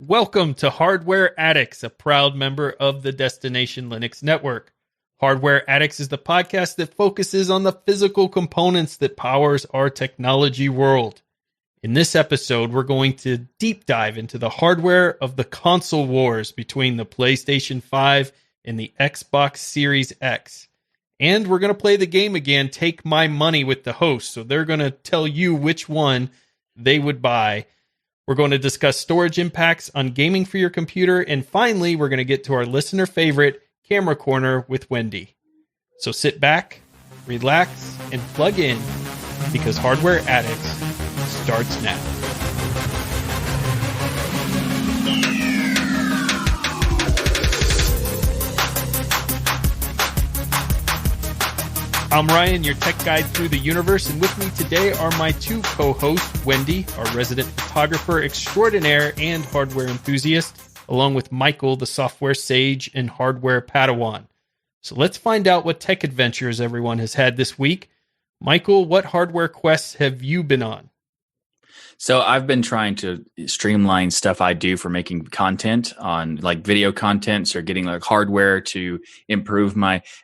Welcome to Hardware Addicts, a proud member of the Destination Linux Network. Hardware Addicts is the podcast that focuses on the physical components that powers our technology world. In this episode, we're going to deep dive into the hardware of the console wars between the PlayStation 5 and the Xbox Series X. And we're going to play the game again, Take My Money, with the host. So they're going to tell you which one they would buy. We're going to discuss storage impacts on gaming for your computer. And finally, we're going to get to our listener favorite, Camera Corner with Wendy. So sit back, relax, and plug in, because Hardware Addicts starts now. I'm Ryan, your tech guide through the universe, and with me today are my two co-hosts, Wendy, our resident photographer extraordinaire and hardware enthusiast, along with Michael, the software sage and hardware Padawan. So let's find out what tech adventures everyone has had this week. Michael, what hardware quests have you been on? So I've been trying to streamline stuff I do for making content on like video contents or getting like hardware to improve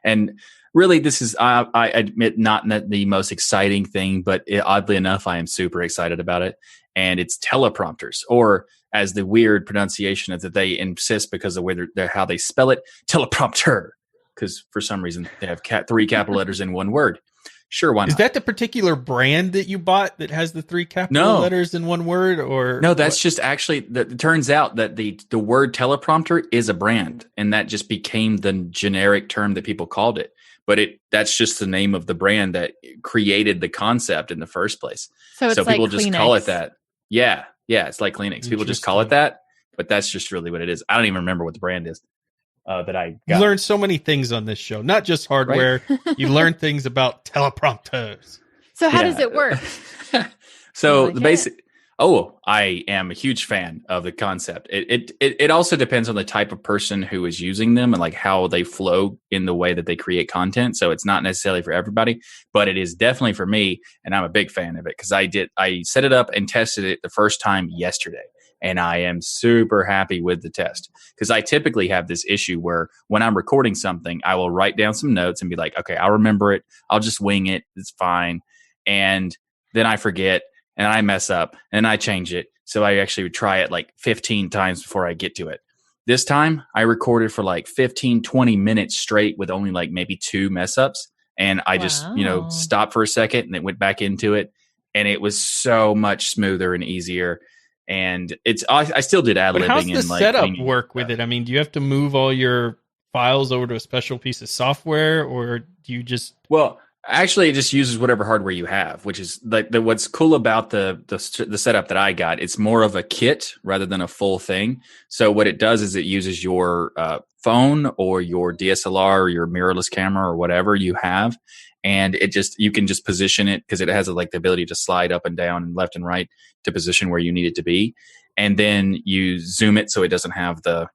and really, this is, I admit, not the most exciting thing, but oddly enough, I am super excited about it. And it's teleprompters, or as the weird pronunciation is that they insist because of how they spell it, teleprompter, because for some reason they have three capital letters in one word. Sure, why not? Is that the particular brand that you bought that has the three capital letters in one word? Or no, that's just actually, it turns out that the word teleprompter is a brand, and that just became the generic term that people called it. But that's just the name of the brand that created the concept in the first place. So people like just Kleenex. call it that. Yeah, it's like Kleenex. People just call it that, but that's just really what it is. I don't even remember what the brand is that I got. You learn so many things on this show, not just hardware. Right? You learn things about teleprompters. So how does it work? So the basic... Oh, I am a huge fan of the concept. It also depends on the type of person who is using them and like how they flow in the way that they create content. So it's not necessarily for everybody, but it is definitely for me, and I'm a big fan of it because I set it up and tested it the first time yesterday, and I am super happy with the test because I typically have this issue where when I'm recording something, I will write down some notes and be like, okay, I'll remember it. I'll just wing it. It's fine. And then I forget. And I mess up and I change it. So I actually would try it like 15 times before I get to it. This time I recorded for like 15, 20 minutes straight with only like maybe 2 mess ups. And I just, stopped for a second and then went back into it. And it was so much smoother and easier. And I still did ad-libbing. But how's the and like setup work with it? I mean, do you have to move all your files over to a special piece of software, or do you just... Well, actually, it just uses whatever hardware you have, which is like what's cool about the setup that I got. It's more of a kit rather than a full thing. So what it does is it uses your phone or your DSLR or your mirrorless camera or whatever you have, and you can just position it because it has like the ability to slide up and down and left and right to position where you need it to be, and then you zoom it so it doesn't have the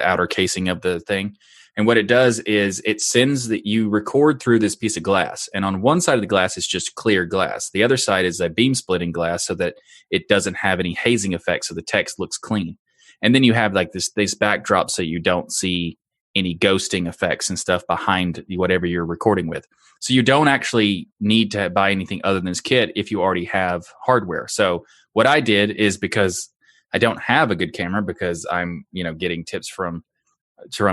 outer casing of the thing. And what it does is it sends that you record through this piece of glass. And on one side of the glass is just clear glass. The other side is a beam splitting glass so that it doesn't have any hazing effects. So the text looks clean. And then you have like this backdrop so you don't see any ghosting effects and stuff behind whatever you're recording with. So you don't actually need to buy anything other than this kit if you already have hardware. So what I did is, because I don't have a good camera, because I'm, getting tips from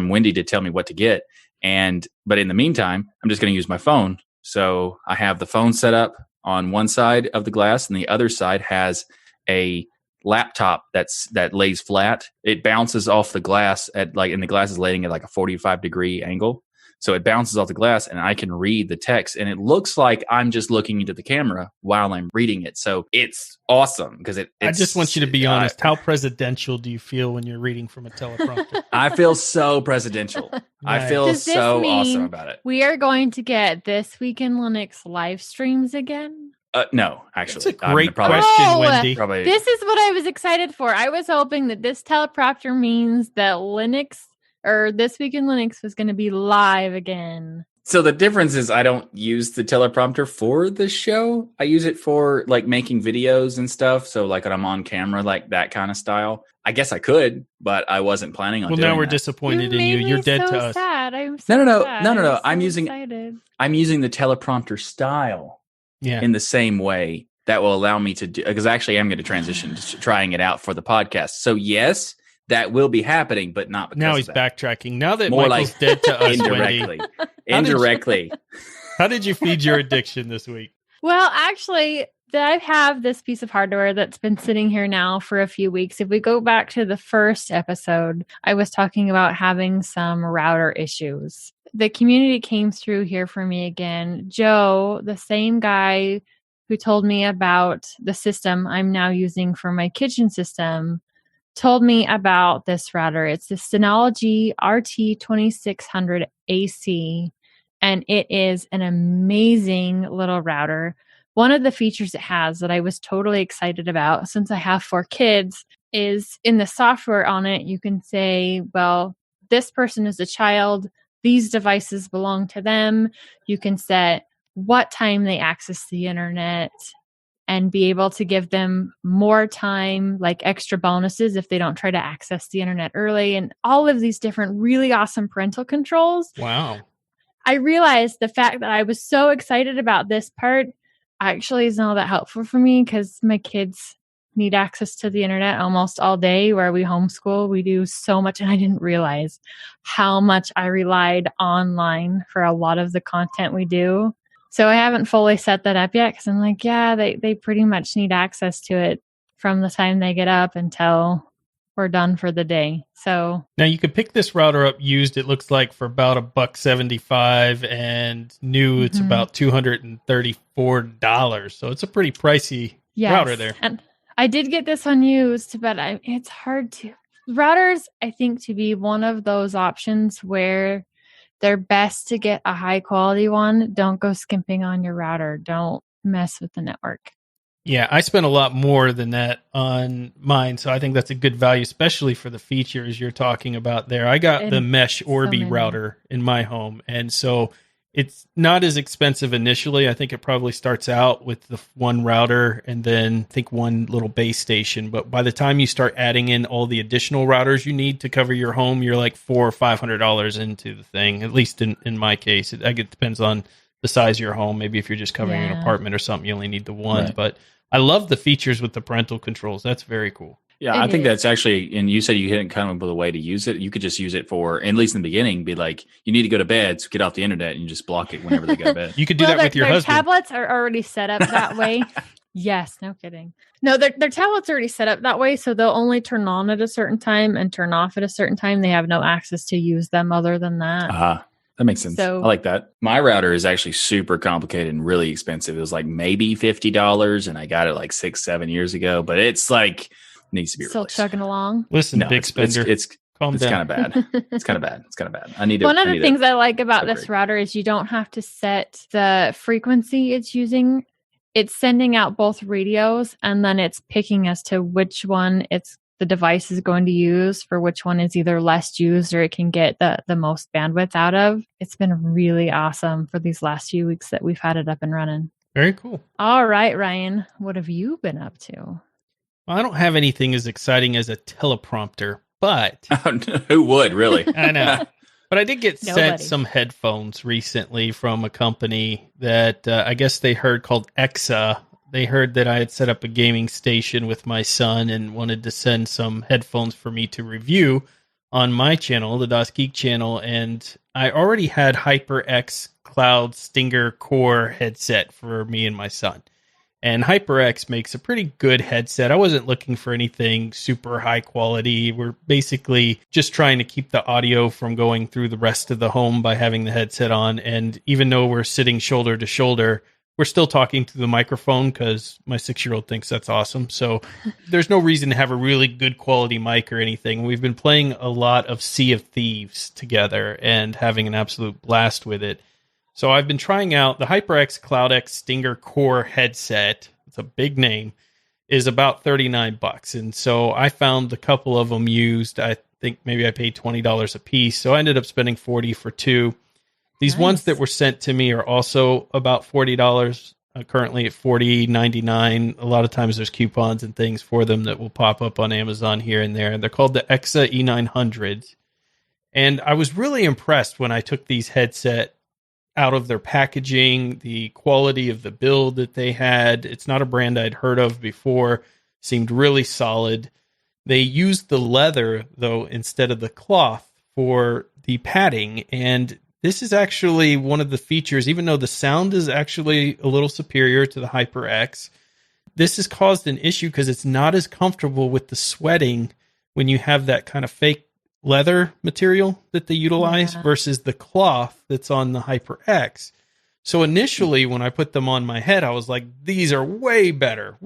Wendy to tell me what to get. But in the meantime, I'm just going to use my phone. So I have the phone set up on one side of the glass, and the other side has a laptop that lays flat. It bounces off the glass and the glass is laying at like a 45-degree angle. So it bounces off the glass and I can read the text, and it looks like I'm just looking into the camera while I'm reading it. So it's awesome because I just want you to be honest. How presidential do you feel when you're reading from a teleprompter? I feel so presidential. Nice. I feel so awesome about it. We are going to get This Week in Linux live streams again? No, actually. That's a great question, Wendy. This is what I was excited for. I was hoping that this teleprompter means that Linux or This Week in Linux was going to be live again. So the difference is I don't use the teleprompter for the show. I use it for like making videos and stuff. So like when I'm on camera, like that kind of style. I guess I could, but I wasn't planning on Well, doing now we're that. disappointed in you. made You're me dead so to us. sad. I'm so No. sad. I was I'm so using excited. I'm using the teleprompter style Yeah. in the same way that will allow me to do, because actually I'm going to transition to trying it out for the podcast. So yes, that will be happening, but not because Now of he's that. backtracking. Now that More Michael's like dead to us, indirectly. Wendy, Indirectly. how did you feed your addiction this week? Well, actually, I have this piece of hardware that's been sitting here now for a few weeks. If we go back to the first episode, I was talking about having some router issues. The community came through here for me again. Joe, the same guy who told me about the system I'm now using for my kitchen system, told me about this router. It's the Synology RT2600 AC, and it is an amazing little router. One of the features it has that I was totally excited about, since I have 4 kids, is in the software on it, you can say, well, this person is a child, these devices belong to them. You can set what time they access the internet and be able to give them more time, like extra bonuses if they don't try to access the internet early, and all of these different really awesome parental controls. Wow. I realized the fact that I was so excited about this part actually is not that helpful for me because my kids need access to the internet almost all day. Where we homeschool, we do so much, and I didn't realize how much I relied online for a lot of the content we do. So I haven't fully set that up yet because I'm like, yeah, they pretty much need access to it from the time they get up until we're done for the day. So now you could pick this router up used, it looks like, for about $175, and new it's about $234. So it's a pretty pricey router there. And I did get this unused, but it's hard to. Routers, I think, to be one of those options where they're best to get a high quality one. Don't go skimping on your router. Don't mess with the network. Yeah, I spent a lot more than that on mine, so I think that's a good value, especially for the features you're talking about there. I got the Mesh Orbi router in my home, and so it's not as expensive initially. I think it probably starts out with the one router and then I think one little base station. But by the time you start adding in all the additional routers you need to cover your home, you're like $400 or $500 into the thing. At least in my case, it depends on the size of your home. Maybe if you're just covering an apartment or something, you only need the one. Right. But I love the features with the parental controls. That's very cool. Yeah, I think that's actually, and you said you hadn't come up with a way to use it. You could just use it for, at least in the beginning, be like, you need to go to bed, so get off the internet and you just block it whenever they go to bed. You could do that with your husband. Their tablets are already set up that way. Yes, no kidding. No, their tablets are already set up that way, so they'll only turn on at a certain time and turn off at a certain time. They have no access to use them other than that. That makes sense. So, I like that. My router is actually super complicated and really expensive. It was like maybe $50, and I got it like 6-7 years ago, but it's like, needs to be still replaced. chugging along. Listen, big spender. It's kind of bad. It's kind of bad. I need One of the things I like about this router is you don't have to set the frequency it's using. It's sending out both radios, and then it's picking as to which one the device is going to use for which one is either less used or it can get the most bandwidth out of. It's been really awesome for these last few weeks that we've had it up and running. Very cool. All right, Ryan, what have you been up to? Well, I don't have anything as exciting as a teleprompter, but... Who would, really? I know. But I did get sent some headphones recently from a company that I guess they heard called EXA. They heard that I had set up a gaming station with my son and wanted to send some headphones for me to review on my channel, the Das Geek channel. And I already had HyperX Cloud Stinger Core headset for me and my son. And HyperX makes a pretty good headset. I wasn't looking for anything super high quality. We're basically just trying to keep the audio from going through the rest of the home by having the headset on. And even though we're sitting shoulder to shoulder, we're still talking through the microphone because my 6-year-old thinks that's awesome. So there's no reason to have a really good quality mic or anything. We've been playing a lot of Sea of Thieves together and having an absolute blast with it. So I've been trying out the HyperX CloudX Stinger Core headset. It's a big name. Is about $39. And so I found a couple of them used. I think maybe I paid $20 a piece. So I ended up spending $40 for two. These ones that were sent to me are also about $40. Currently at $40.99. A lot of times there's coupons and things for them that will pop up on Amazon here and there. They're called the EXA E900s. And I was really impressed when I took these headset out of their packaging, the quality of the build that they had. It's not a brand I'd heard of before. Seemed really solid. They used the leather, though, instead of the cloth for the padding. And this is actually one of the features, even though the sound is actually a little superior to the Hyperx. This has caused an issue because it's not as comfortable with the sweating when you have that kind of fake leather material that they utilize versus the cloth that's on the Hyperx. So initially, when I put them on my head, I was like, these are way better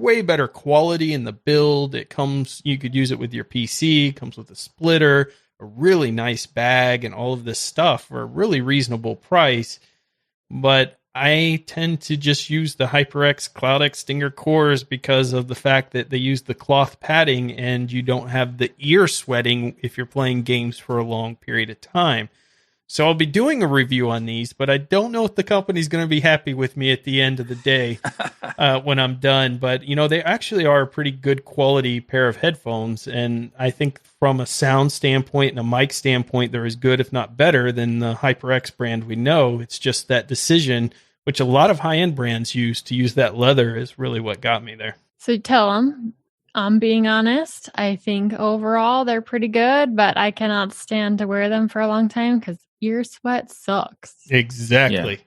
quality in the build. It comes, you could use it with your PC, it comes with a splitter, a really nice bag, and all of this stuff for a really reasonable price. But I tend to just use the Hyperx CloudX Stinger cores because of the fact that they use the cloth padding and you don't have the ear sweating if you're playing games for a long period of time. So I'll be doing a review on these, but I don't know if the company's going to be happy with me at the end of the day when I'm done. But, you know, they actually are a pretty good quality pair of headphones. And I think from a sound standpoint and a mic standpoint, they're as good, if not better, than the HyperX brand we know. It's just that decision, which a lot of high-end brands use, to use that leather is really what got me there. So tell them, I'm being honest. I think overall they're pretty good, but I cannot stand to wear them for a long time because ear sweat sucks. Exactly. Yeah.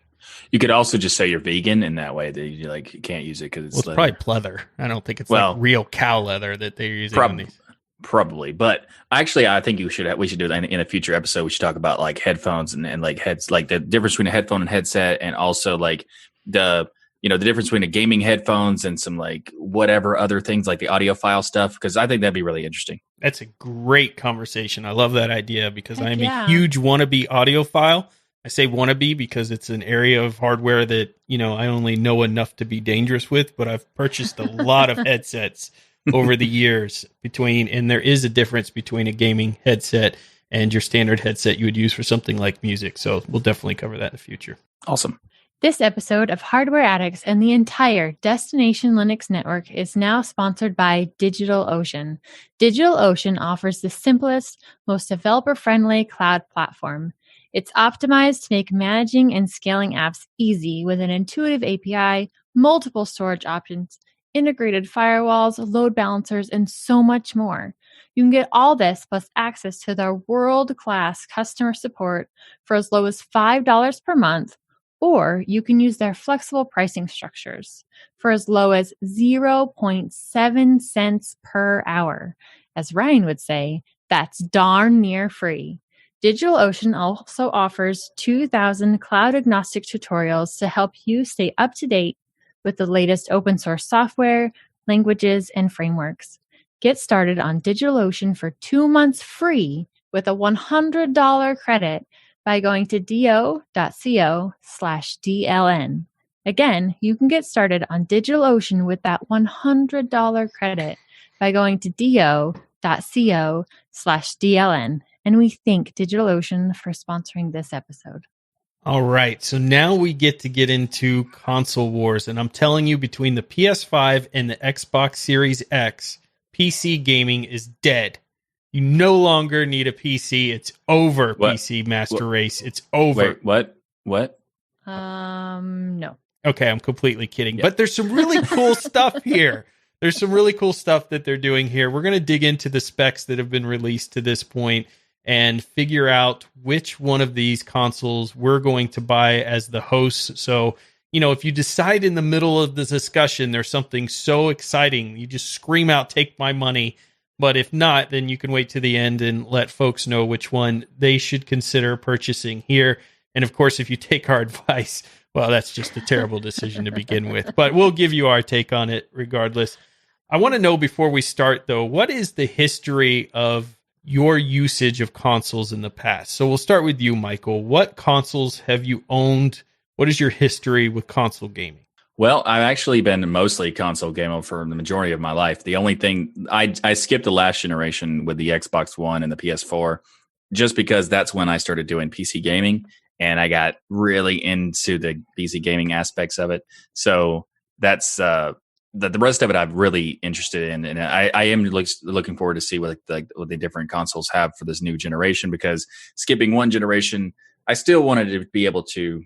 You could also just say you're vegan in that way that you like you can't use it because it's probably pleather. I don't think it's like real cow leather that they're using on these. Probably, but actually, I think we should do it in a future episode. We should talk about like headphones and like heads, like the difference between a headphone and headset, and also like the difference between a gaming headphones and some like whatever other things like the audiophile stuff. Because I think that'd be really interesting. That's a great conversation. I love that idea because I'm a huge wannabe audiophile. I say wannabe because it's an area of hardware that I only know enough to be dangerous with, but I've purchased a lot of headsets over the years and there is a difference between a gaming headset and your standard headset you would use for something like music. So we'll definitely cover that in the future. Awesome. This episode of Hardware Addicts and the entire Destination Linux network is now sponsored by DigitalOcean. DigitalOcean offers the simplest, most developer-friendly cloud platform. It's optimized to make managing and scaling apps easy with an intuitive API, multiple storage options, integrated firewalls, load balancers, and so much more. You can get all this plus access to their world-class customer support for as low as $5 per month, or you can use their flexible pricing structures for as low as 0.7 cents per hour. As Ryan would say, that's darn near free. DigitalOcean also offers 2,000 cloud-agnostic tutorials to help you stay up to date with the latest open source software, languages, and frameworks. Get started on DigitalOcean for 2 months free with a $100 credit by going to do.co/DLN. Again, you can get started on DigitalOcean with that $100 credit by going to do.co/DLN. And we thank DigitalOcean for sponsoring this episode. All right, so now we get into console wars, and I'm telling you, between the PS5 and the Xbox Series X, PC gaming is dead. You no longer need a PC. It's over. What? PC Master Race. It's over. Wait, what? No. Okay, I'm completely kidding. Yeah. But there's some really cool stuff here. There's some really cool stuff that they're doing here. We're going to dig into the specs that have been released to this point and figure out which one of these consoles we're going to buy as the hosts. So, if you decide in the middle of the discussion there's something so exciting, you just scream out, "Take my money." But if not, then you can wait to the end and let folks know which one they should consider purchasing here. And of course, if you take our advice, well, that's just a terrible decision to begin with. But we'll give you our take on it regardless. I want to know before we start, though, what is the history of your usage of consoles in the past? So we'll start with you, Michael. What consoles have you owned? What is your history with console gaming? Well, I've actually been mostly console gamer for the majority of my life. The only thing I skipped the last generation with the Xbox One and the PS4, just because that's when I started doing PC gaming. and I got really into the PC gaming aspects of it. So that's the rest of it I'm really interested in, and I am looking forward to see what the different consoles have for this new generation, because skipping one generation, I still wanted to be able to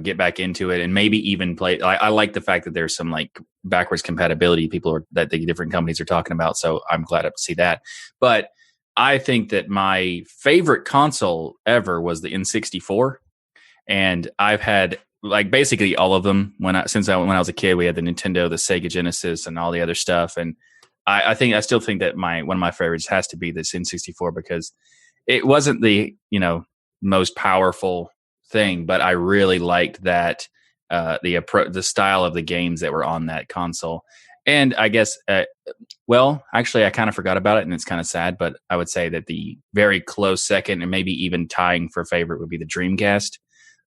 get back into it and maybe even play. I like the fact that there's some like backwards compatibility that the different companies are talking about. So I'm glad to see that. But I think that my favorite console ever was the N64, and I've had like basically all of them when I was a kid. We had the Nintendo, the Sega Genesis, and all the other stuff. And I still think that one of my favorites has to be this N64, because it wasn't the most powerful thing, but I really liked that the style of the games that were on that console. And I guess actually I kind of forgot about it, and it's kind of sad, but I would say that the very close second, and maybe even tying for favorite, would be the Dreamcast.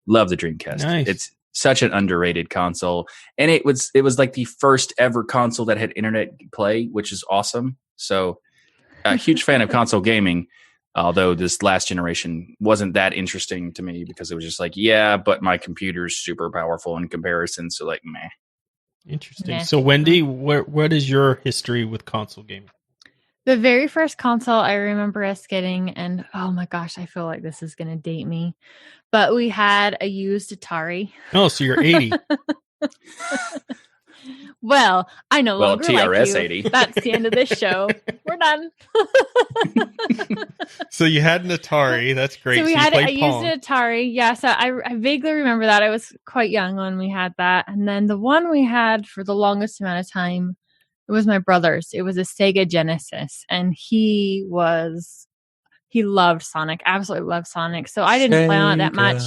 Love the Dreamcast. Nice. It's such an underrated console, and it was like the first ever console that had internet play, which is awesome. So a huge fan of console gaming. Although this last generation wasn't that interesting to me, because it was just like, yeah, but my computer's super powerful in comparison. So like, meh. Interesting. Meh. So Wendy, what is your history with console gaming? The very first console I remember us getting, and oh my gosh, I feel like this is going to date me, but we had a used Atari. Oh, so you're 80. Well, I no longer TRS like you. 80. That's the end of this show. We're done. So you had an Atari. That's great. So we you had I played Pong. used an Atari. Yeah, so I vaguely remember that. I was quite young when we had that. And then the one we had for the longest amount of time, it was my brother's. It was a Sega Genesis, and he loved Sonic, absolutely loved Sonic. So I didn't play on it that much.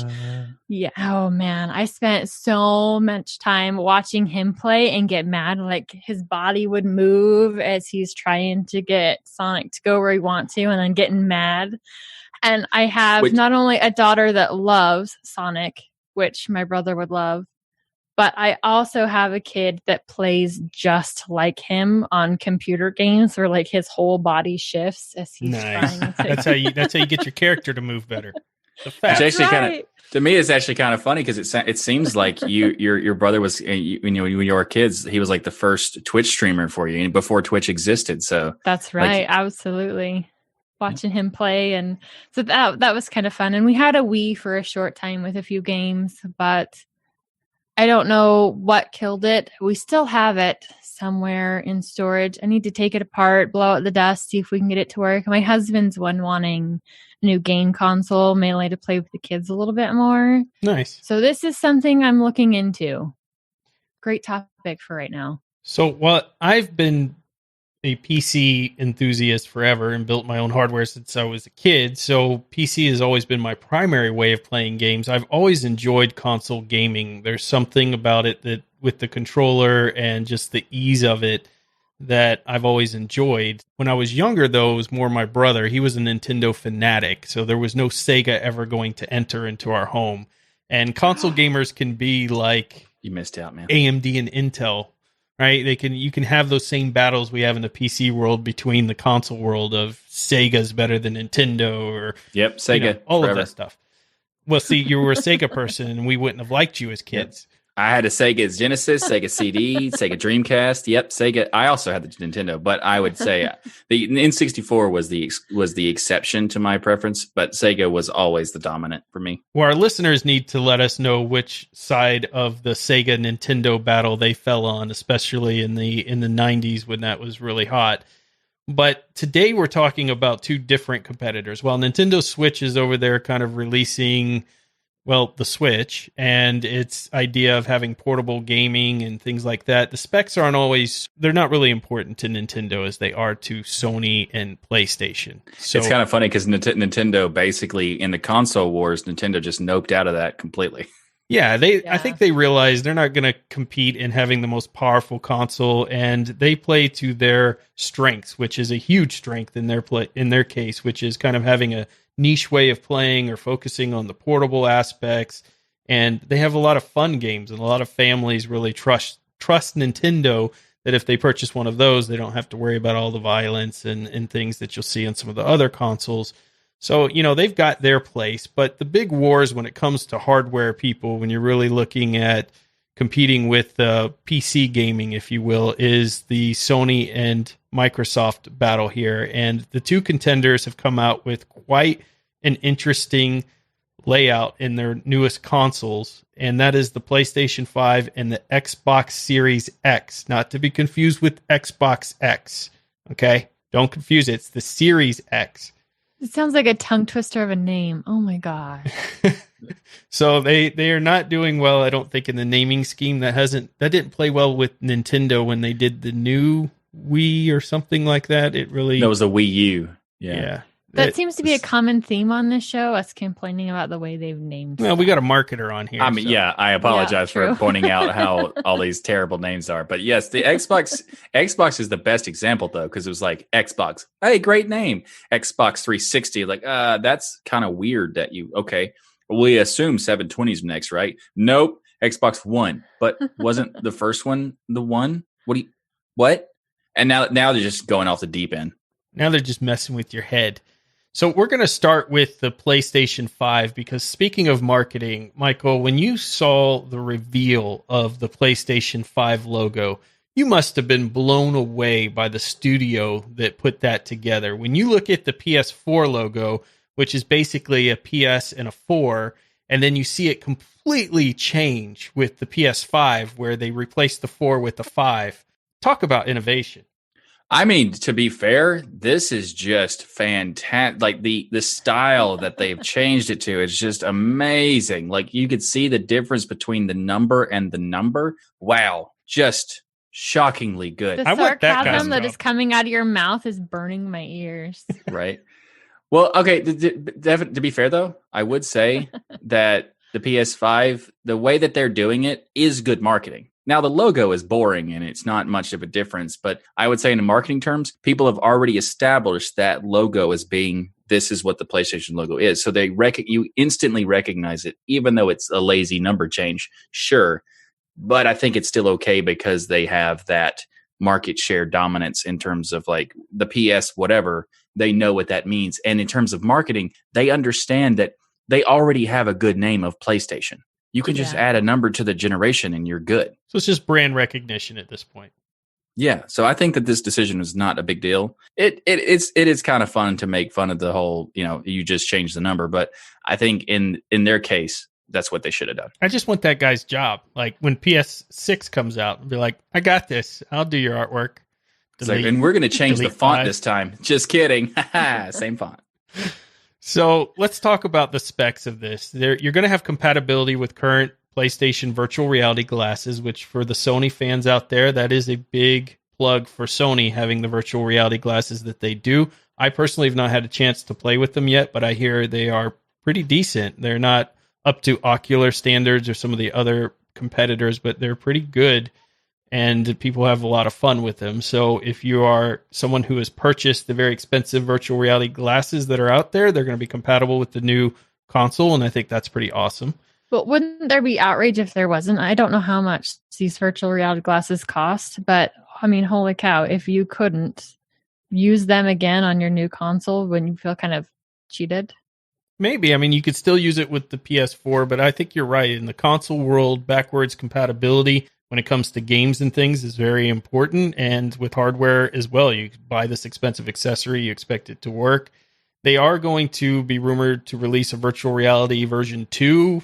Yeah. Oh man, I spent so much time watching him play and get mad. Like his body would move as he's trying to get Sonic to go where he wants to, and then getting mad. And I have not only a daughter that loves Sonic, which my brother would love, but I also have a kid that plays just like him on computer games, where like his whole body shifts as he's trying to. That's how you get your character to move better. It's actually to me, it's actually kind of funny, because it seems like your brother was, when you were kids, he was like the first Twitch streamer for you before Twitch existed. So that's right, absolutely. Watching him play, and so that was kind of fun. And we had a Wii for a short time with a few games, but I don't know what killed it. We still have it somewhere in storage. I need to take it apart, blow out the dust, see if we can get it to work. My husband's wanting a new game console, mainly to play with the kids a little bit more. Nice. So this is something I'm looking into. Great topic for right now. So I've been a PC enthusiast forever and built my own hardware since I was a kid. So PC has always been my primary way of playing games. I've always enjoyed console gaming. There's something about it that with the controller and just the ease of it that I've always enjoyed. When I was younger, though, it was more my brother. He was a Nintendo fanatic, so there was no Sega ever going to enter into our home. And console gamers can be like, you missed out, man. AMD and Intel. Right? You can have those same battles we have in the PC world between the console world of Sega's better than Nintendo, or Sega, all forever. of that stuff. Well, see, you were a Sega person, and we wouldn't have liked you as kids. I had a Sega Genesis, Sega CD, Sega Dreamcast. Yep, Sega. I also had the Nintendo, but I would say the N64 was the exception to my preference, but Sega was always the dominant for me. Well, our listeners need to let us know which side of the Sega Nintendo battle they fell on, especially in the 90s when that was really hot. But today we're talking about two different competitors. While Nintendo Switch is over there kind of releasing, the Switch and its idea of having portable gaming and things like that, the specs they're not really important to Nintendo as they are to Sony and PlayStation. So it's kind of funny because Nintendo basically, in the console wars, Nintendo just noped out of that completely. Yeah, I think they realize they're not going to compete in having the most powerful console, and they play to their strengths, which is a huge strength in their case, which is kind of having a niche way of playing or focusing on the portable aspects. And they have a lot of fun games, and a lot of families really trust Nintendo that if they purchase one of those, they don't have to worry about all the violence and things that you'll see on some of the other consoles. So, they've got their place, but the big wars when it comes to hardware people, when you're really looking at competing with PC gaming, if you will, is the Sony and Microsoft battle here. And the two contenders have come out with quite an interesting layout in their newest consoles, and that is the PlayStation 5 and the Xbox Series X, not to be confused with Xbox X. Okay? Don't confuse it. It's the Series X. It sounds like a tongue twister of a name. Oh my god. So they are not doing well, I don't think, in the naming scheme. That didn't play well with Nintendo when they did the new Wii or something like that. That was a Wii U. Yeah. That seems to be a common theme on this show, us complaining about the way they've named Well, stuff. we got a marketer on here. I mean, I apologize for pointing out how all these terrible names are. But yes, the Xbox is the best example, though, because it was like Xbox. Hey, great name. Xbox 360. Like, that's kind of weird that okay. We assume 720 is next, right? Nope. Xbox One. But wasn't the first one the one? What? And now they're just going off the deep end. Now they're just messing with your head. So we're going to start with the PlayStation 5 because speaking of marketing, Michael, when you saw the reveal of the PlayStation 5 logo, you must have been blown away by the studio that put that together. When you look at the PS4 logo, which is basically a PS and a 4, and then you see it completely change with the PS5 where they replaced the 4 with the 5. Talk about innovation. I mean, to be fair, this is just fantastic. Like the style that they've changed it to is just amazing. Like you could see the difference between the number and the number. Wow, just shockingly good. The sarcasm that is coming out of your mouth is burning my ears. Right. Well, okay. To be fair, though, I would say that the PS5, the way that they're doing it is good marketing. Now, the logo is boring and it's not much of a difference, but I would say in marketing terms, people have already established that logo as being, this is what the PlayStation logo is. So you instantly recognize it, even though it's a lazy number change, sure. But I think it's still okay because they have that market share dominance in terms of like the PS, whatever, they know what that means. And in terms of marketing, they understand that they already have a good name of PlayStation. You can just add a number to the generation and you're good. So it's just brand recognition at this point. Yeah. So I think that this decision is not a big deal. It is kind of fun to make fun of the whole, you just change the number. But I think in their case, that's what they should have done. I just want that guy's job. Like when PS6 comes out, be like, I got this. I'll do your artwork. And we're going to change the font this time. Just kidding. Same font. So let's talk about the specs of this. You're going to have compatibility with current PlayStation virtual reality glasses, which for the Sony fans out there, that is a big plug for Sony having the virtual reality glasses that they do. I personally have not had a chance to play with them yet, but I hear they are pretty decent. They're not up to Ocular standards or some of the other competitors, but they're pretty good. And people have a lot of fun with them. So if you are someone who has purchased the very expensive virtual reality glasses that are out there, they're going to be compatible with the new console. And I think that's pretty awesome. But wouldn't there be outrage if there wasn't? I don't know how much these virtual reality glasses cost, but I mean, holy cow, if you couldn't use them again on your new console, wouldn't you feel kind of cheated? Maybe. I mean, you could still use it with the PS4, but I think you're right. In the console world, backwards compatibility when it comes to games and things is very important. And with hardware as well, you buy this expensive accessory, you expect it to work. They are going to be rumored to release a virtual reality version 2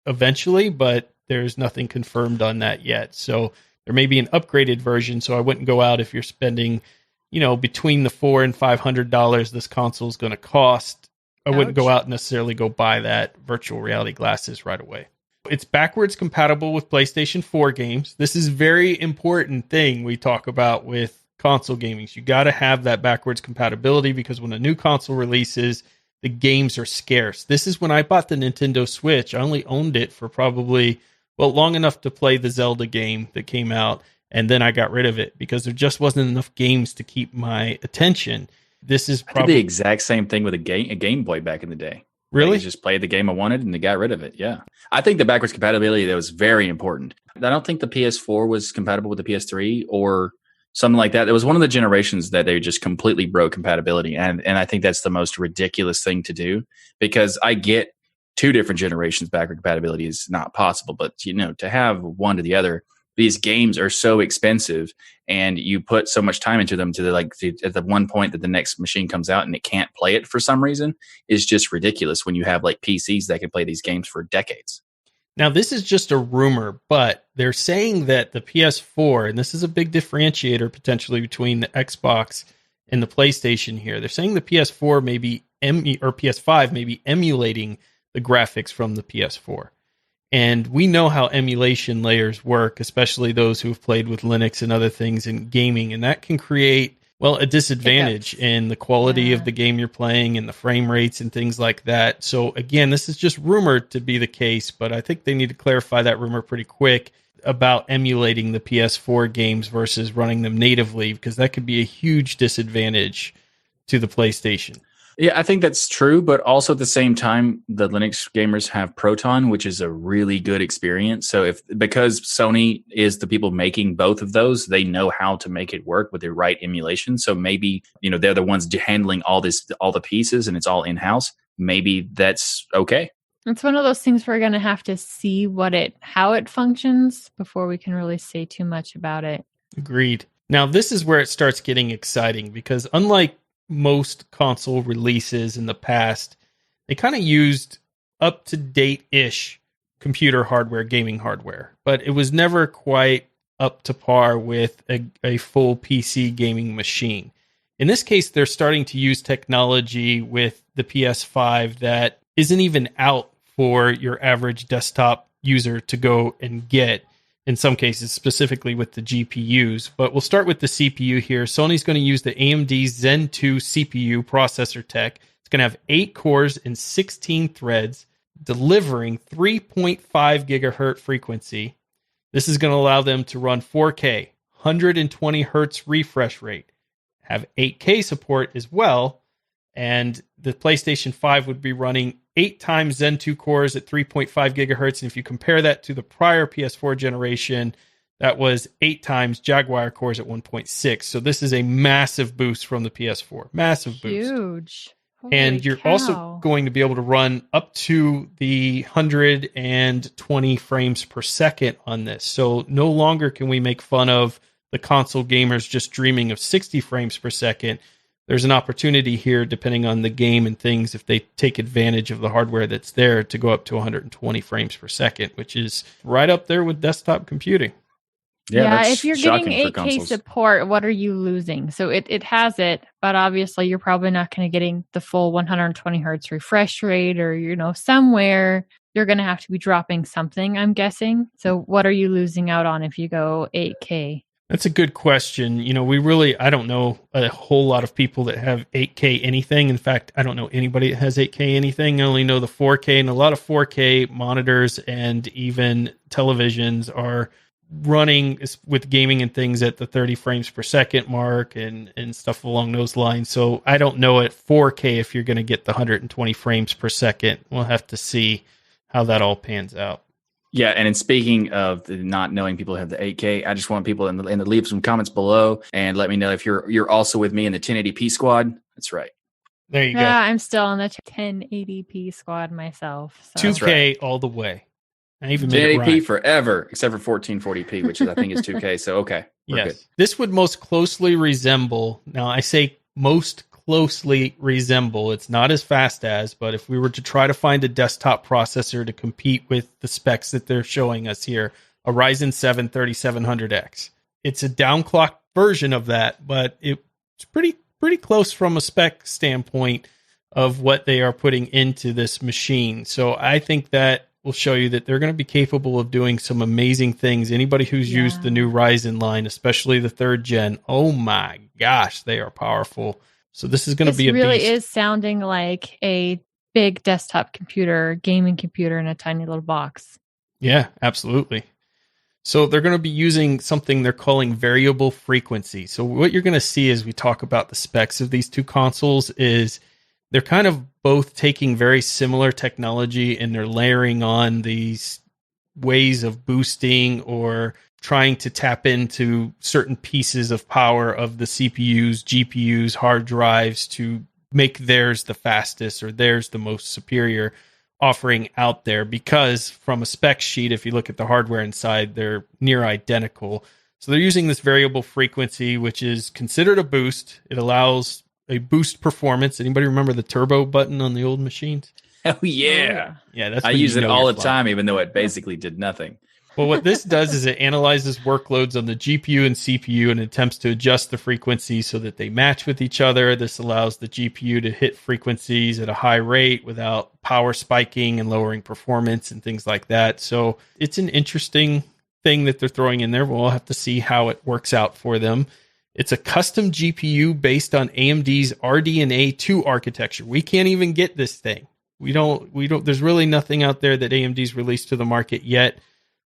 eventually, but there's nothing confirmed on that yet. So there may be an upgraded version. So I wouldn't go out if you're spending, between the $400 and $500 this console is going to cost. I wouldn't go out and necessarily go buy that virtual reality glasses right away. It's backwards compatible with PlayStation 4 games. This is a very important thing we talk about with console gaming. You got to have that backwards compatibility because when a new console releases, the games are scarce. This is when I bought the Nintendo Switch. I only owned it for probably, long enough to play the Zelda game that came out, and then I got rid of it because there just wasn't enough games to keep my attention. This is probably I did the exact same thing with a Game Boy back in the day. Really? I just played the game I wanted and they got rid of it. Yeah. I think the backwards compatibility, that was very important. I don't think the PS4 was compatible with the PS3 or something like that. It was one of the generations that they just completely broke compatibility. And I think that's the most ridiculous thing to do, because I get 2 different generations backward compatibility is not possible. But, to have one to the other, these games are so expensive and you put so much time into them at the one point that the next machine comes out and it can't play it for some reason is just ridiculous when you have like PCs that can play these games for decades. Now, this is just a rumor, but they're saying that the PS4, and this is a big differentiator potentially between the Xbox and the PlayStation here. They're saying the PS4 may be or PS5 may be emulating the graphics from the PS4. And we know how emulation layers work, especially those who've played with Linux and other things in gaming, and that can create a disadvantage in the quality of the game you're playing and the frame rates and things like that. So again, this is just rumored to be the case, but I think they need to clarify that rumor pretty quick about emulating the PS4 games versus running them natively, because that could be a huge disadvantage to the PlayStation. Yeah, I think that's true, but also at the same time, the Linux gamers have Proton, which is a really good experience. So because Sony is the people making both of those, they know how to make it work with the right emulation. So maybe, they're the ones handling all the pieces, and it's all in-house. Maybe that's okay. It's one of those things we're going to have to see how it functions before we can really say too much about it. Agreed. Now, this is where it starts getting exciting, because unlike most console releases in the past, they kind of used up-to-date-ish computer hardware, gaming hardware, but it was never quite up to par with a full PC gaming machine. In this case, they're starting to use technology with the PS5 that isn't even out for your average desktop user to go and get, in some cases, specifically with the GPUs. But we'll start with the CPU here. Sony's going to use the AMD Zen 2 CPU processor tech. It's going to have 8 cores and 16 threads, delivering 3.5 gigahertz frequency. This is going to allow them to run 4K, 120 hertz refresh rate, have 8K support as well, and the PlayStation 5 would be running 8 times Zen 2 cores at 3.5 gigahertz. And if you compare that to the prior PS4 generation, that was 8 times Jaguar cores at 1.6. So this is a massive boost from the PS4. Massive boost. Huge. And you're also going to be able to run up to the 120 frames per second on this. So no longer can we make fun of the console gamers just dreaming of 60 frames per second. There's an opportunity here, depending on the game and things, if they take advantage of the hardware that's there, to go up to 120 frames per second, which is right up there with desktop computing. Yeah, if you're getting 8K support, what are you losing? So it has it, but obviously you're probably not going to getting the full 120 hertz refresh rate, or, somewhere you're going to have to be dropping something, I'm guessing. So what are you losing out on if you go 8K? That's a good question. I don't know a whole lot of people that have 8K anything. In fact, I don't know anybody that has 8K anything. I only know the 4K, and a lot of 4K monitors and even televisions are running with gaming and things at the 30 frames per second mark and stuff along those lines. So I don't know at 4K if you're going to get the 120 frames per second. We'll have to see how that all pans out. Yeah, and in speaking of the not knowing people have the 8K, I just want people in the leave some comments below and let me know if you're also with me in the 1080p squad. That's right. There you go. Yeah, I'm still on the 1080p squad myself. So. 2K right. All the way. I even 1080p forever, except for 1440p, which I think is 2K. So okay, we're good. This would most closely resemble. Now I say most closely resemble. It's not as fast as, but if we were to try to find a desktop processor to compete with the specs that they're showing us here, a Ryzen 7 3700X. It's a downclocked version of that, but it's pretty close from a spec standpoint of what they are putting into this machine. So I think that will show you that they're going to be capable of doing some amazing things. Anybody who's used the new Ryzen line, especially the 3rd gen, oh my gosh, they are powerful. So this is going to be a beast. It really is sounding like a big desktop computer, gaming computer in a tiny little box. Yeah, absolutely. So they're going to be using something they're calling variable frequency. So what you're going to see as we talk about the specs of these two consoles is they're kind of both taking very similar technology and they're layering on these ways of boosting or trying to tap into certain pieces of power of the CPUs, GPUs, hard drives to make theirs the fastest or theirs the most superior offering out there, because from a spec sheet, if you look at the hardware inside, they're near identical. So they're using this variable frequency, which is considered a boost. It allows a boost performance. Anybody remember the turbo button on the old machines? Oh, yeah. Yeah, that's I when use you it know all you're the flying. time, even though it basically did nothing. Well, what this does is it analyzes workloads on the GPU and CPU and attempts to adjust the frequency so that they match with each other. This allows the GPU to hit frequencies at a high rate without power spiking and lowering performance and things like that. So it's an interesting thing that they're throwing in there. We'll have to see how it works out for them. It's a custom GPU based on AMD's RDNA 2 architecture. We can't even get this thing. We don't, there's really nothing out there that AMD's released to the market yet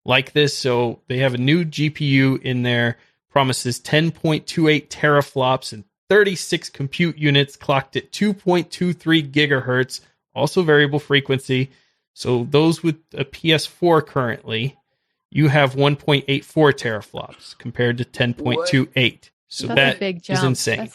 like this. So they have a new GPU in there, promises 10.28 teraflops and 36 compute units clocked at 2.23 gigahertz, also variable frequency. So those with a PS4 currently, you have 1.84 teraflops compared to 10.28. So that's a big jump. Is insane.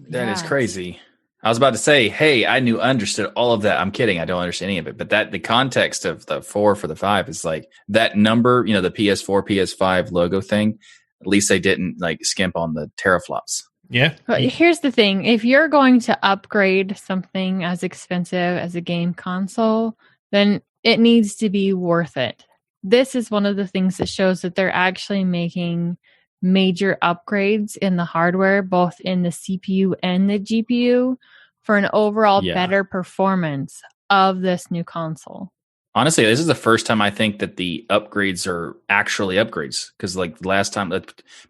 That is crazy. I was about to say, hey, I understood all of that. I'm kidding. I don't understand any of it. But the context of the 4 for the 5 is like that number, the PS4, PS5 logo thing. At least they didn't like skimp on the teraflops. Yeah. But here's the thing. If you're going to upgrade something as expensive as a game console, then it needs to be worth it. This is one of the things that shows that they're actually making major upgrades in the hardware, both in the CPU and the GPU, for an overall better performance of this new console. Honestly, this is the first time I think that the upgrades are actually upgrades. Because like the last time, the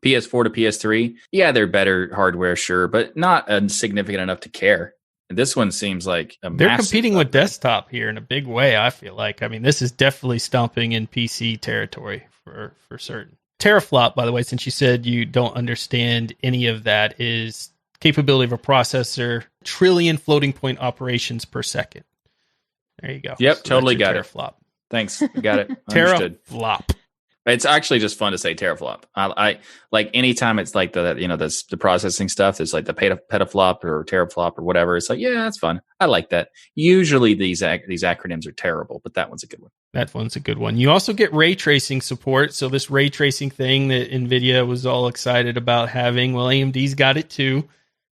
PS4 to PS3, yeah, they're better hardware, sure, but not significant enough to care. And this one seems like they're competing with desktop here in a big way, I feel like. I mean, this is definitely stomping in PC territory for certain. Teraflop, by the way, since you said you don't understand any of that, is capability of a processor, trillion floating point operations per second. There you go. Yep, so totally got teraflop. It. Thanks, got it. Understood. Teraflop. It's actually just fun to say teraflop. I like anytime it's like the processing stuff. It's like the petaflop or teraflop or whatever. It's like, yeah, that's fun. I like that. Usually these acronyms are terrible, but that one's a good one. That one's a good one. You also get ray tracing support. So this ray tracing thing that NVIDIA was all excited about having, well, AMD's got it too.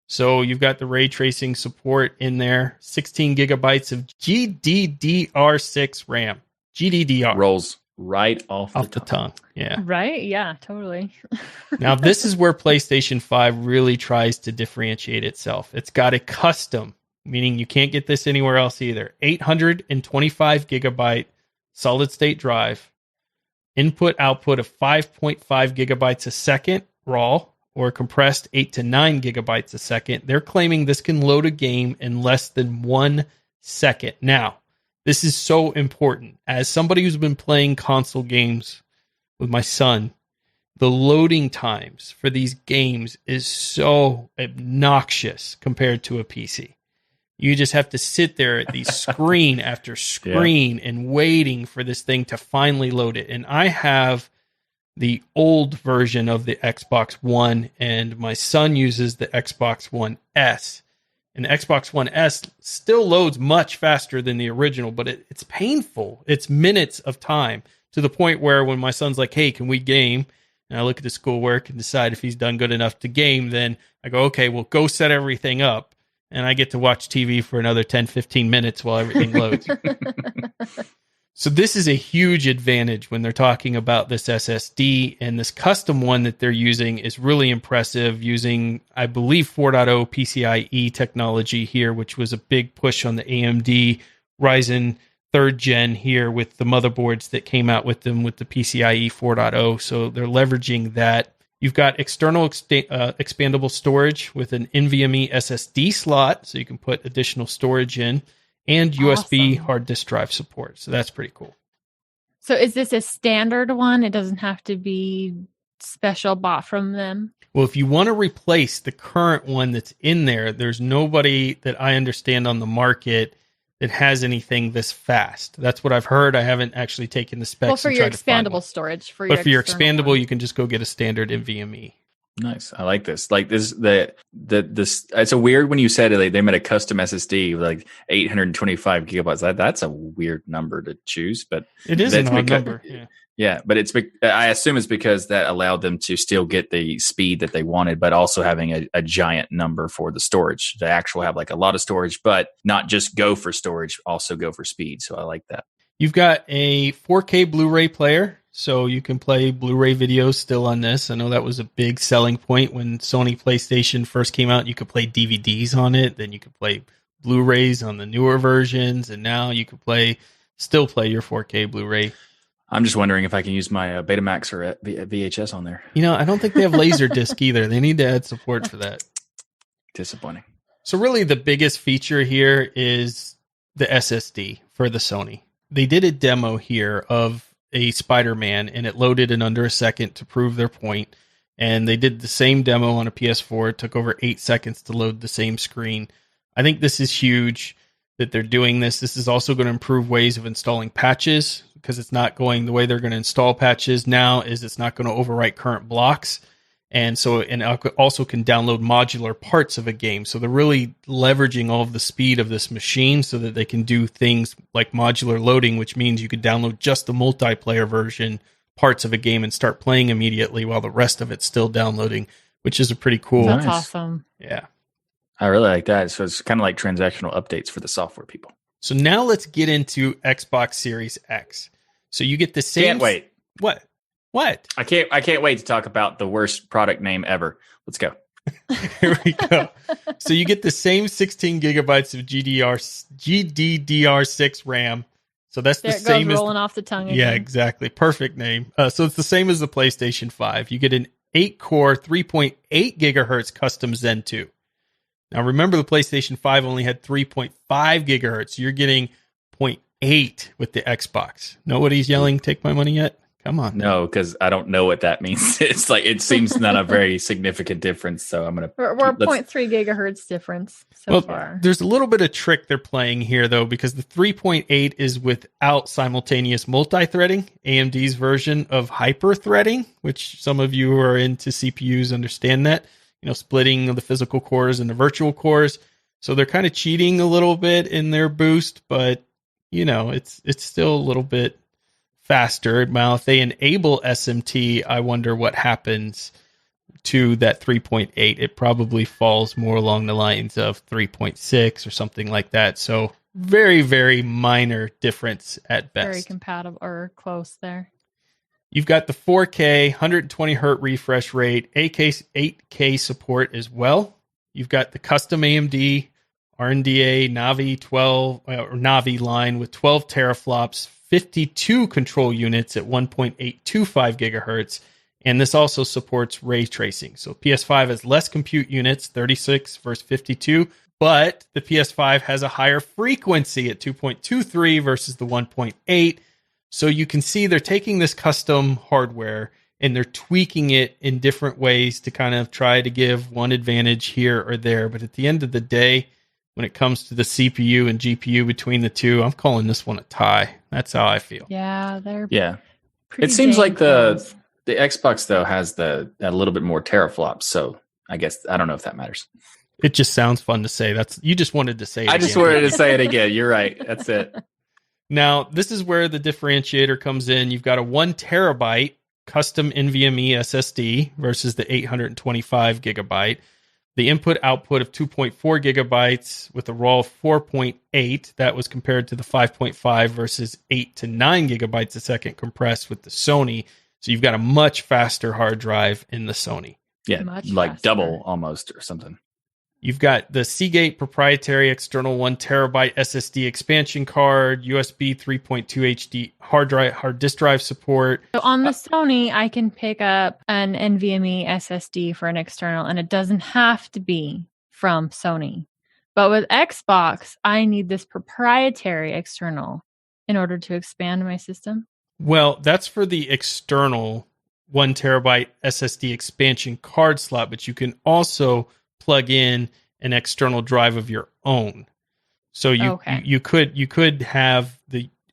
So you've got the ray tracing support in there. 16 gigabytes of GDDR6 RAM. GDDR. Rolls right off the tongue. Yeah. Right? Yeah, totally. Now, this is where PlayStation 5 really tries to differentiate itself. It's got a custom, meaning you can't get this anywhere else either. 825 gigabyte solid state drive, input output of 5.5 gigabytes a second raw, or compressed 8 to 9 gigabytes a second. They're claiming this can load a game in less than 1 second. Now, this is so important. As somebody who's been playing console games with my son, the loading times for these games is so obnoxious compared to a PC. You just have to sit there at these screen after screen and waiting for this thing to finally load it. And I have the old version of the Xbox One, and my son uses the Xbox One S. And the Xbox One S still loads much faster than the original, but it's painful. It's minutes of time, to the point where when my son's like, hey, can we game? And I look at the schoolwork and decide if he's done good enough to game, then I go, okay, well, go set everything up. And I get to watch TV for another 10, 15 minutes while everything loads. So this is a huge advantage when they're talking about this SSD, and this custom one that they're using is really impressive, using, I believe, 4.0 PCIe technology here, which was a big push on the AMD Ryzen 3rd gen here with the motherboards that came out with them with the PCIe 4.0. So they're leveraging that. You've got external expandable storage with an NVMe SSD slot, so you can put additional storage in, and USB hard disk drive support. So that's pretty cool. So is this a standard one? It doesn't have to be special bought from them? Well, if you want to replace the current one that's in there, there's nobody that I understand on the market that has anything this fast. That's what I've heard. I haven't actually taken the specs. Well, for and your tried to find expandable one. storage, for But for your external expandable, one. you can just go get a standard NVMe. Nice. I like this. Like this, this. It's a weird when you said they made a custom SSD with like 825 gigabytes. That's a weird number to choose, but It is an odd number. Yeah. Yeah, but I assume it's because that allowed them to still get the speed that they wanted, but also having a giant number for the storage. They actually have like a lot of storage, but not just go for storage, also go for speed. So I like that. You've got a 4K Blu-ray player, so you can play Blu-ray videos still on this. I know that was a big selling point when Sony PlayStation first came out. You could play DVDs on it, then you could play Blu-rays on the newer versions, and now you could still play your 4K Blu-ray. I'm just wondering if I can use my Betamax or VHS on there. I don't think they have Laserdisc either. They need to add support for that. Disappointing. So really the biggest feature here is the SSD for the Sony. They did a demo here of a Spider-Man, and it loaded in under a second to prove their point. And they did the same demo on a PS4. It took over 8 seconds to load the same screen. I think this is huge that they're doing this. This is also going to improve ways of installing patches, because it's not going the way they're going to install patches now is it's not going to overwrite current blocks. And also can download modular parts of a game. So they're really leveraging all of the speed of this machine so that they can do things like modular loading, which means you could download just the multiplayer version parts of a game and start playing immediately while the rest of it's still downloading, which is a pretty cool. That's awesome. Yeah. I really like that. So it's kind of like transactional updates for the software people. So now let's get into Xbox Series X. So you get the same. Can't wait. What? I can't wait to talk about the worst product name ever. Let's go. Here we go. So you get the same 16 gigabytes of GDDR6 RAM. So that's the same as rolling off the tongue. Yeah, again. exactly. Perfect name. So it's the same as the PlayStation 5. You get an 8-core, 3.8 gigahertz custom Zen 2. Now remember, the PlayStation 5 only had 3.5 gigahertz. So you're getting 0.8 with the Xbox. Nobody's yelling, "Take my money" yet? Come on. No, because I don't know what that means. It's like it seems not a very significant difference. So I'm gonna we're 0.3 gigahertz difference so far. There's a little bit of trick they're playing here though, because the 3.8 is without simultaneous multi-threading. AMD's version of hyper-threading, which some of you who are into CPUs understand that. Splitting of the physical cores and the virtual cores. So they're kind of cheating a little bit in their boost, but it's still a little bit faster. Now, if they enable SMT, I wonder what happens to that 3.8. It probably falls more along the lines of 3.6 or something like that. So very, very minor difference at best. Very compatible or close there. You've got the 4K, 120 hertz refresh rate, 8K support as well. You've got the custom AMD RNDA Navi line with 12 teraflops, 52 control units at 1.825 gigahertz, and this also supports ray tracing. So PS5 has less compute units, 36 versus 52, but the PS5 has a higher frequency at 2.23 versus the 1.8. So you can see they're taking this custom hardware and they're tweaking it in different ways to kind of try to give one advantage here or there. But at the end of the day, when it comes to the CPU and GPU between the two, I'm calling this one a tie. That's how I feel. Yeah, It seems like the Xbox though has a little bit more teraflops. So I guess I don't know if that matters. It just sounds fun to say. You just wanted to say it. I just wanted to say it again. You're right. That's it. Now, this is where the differentiator comes in. You've got a 1 terabyte custom NVMe SSD versus the 825 gigabyte. The input-output of 2.4 gigabytes with a raw of 4.8. That was compared to the 5.5 versus 8 to 9 gigabytes a second compressed with the Sony. So you've got a much faster hard drive in the Sony. Yeah, much like faster. double almost or something. You've got the Seagate proprietary external 1 terabyte SSD expansion card, USB 3.2 HD hard disk drive support. So on the Sony, I can pick up an NVMe SSD for an external, and it doesn't have to be from Sony. But with Xbox, I need this proprietary external in order to expand my system. Well, that's for the external 1 terabyte SSD expansion card slot, but you can also plug in an external drive of your own. So Okay. you could have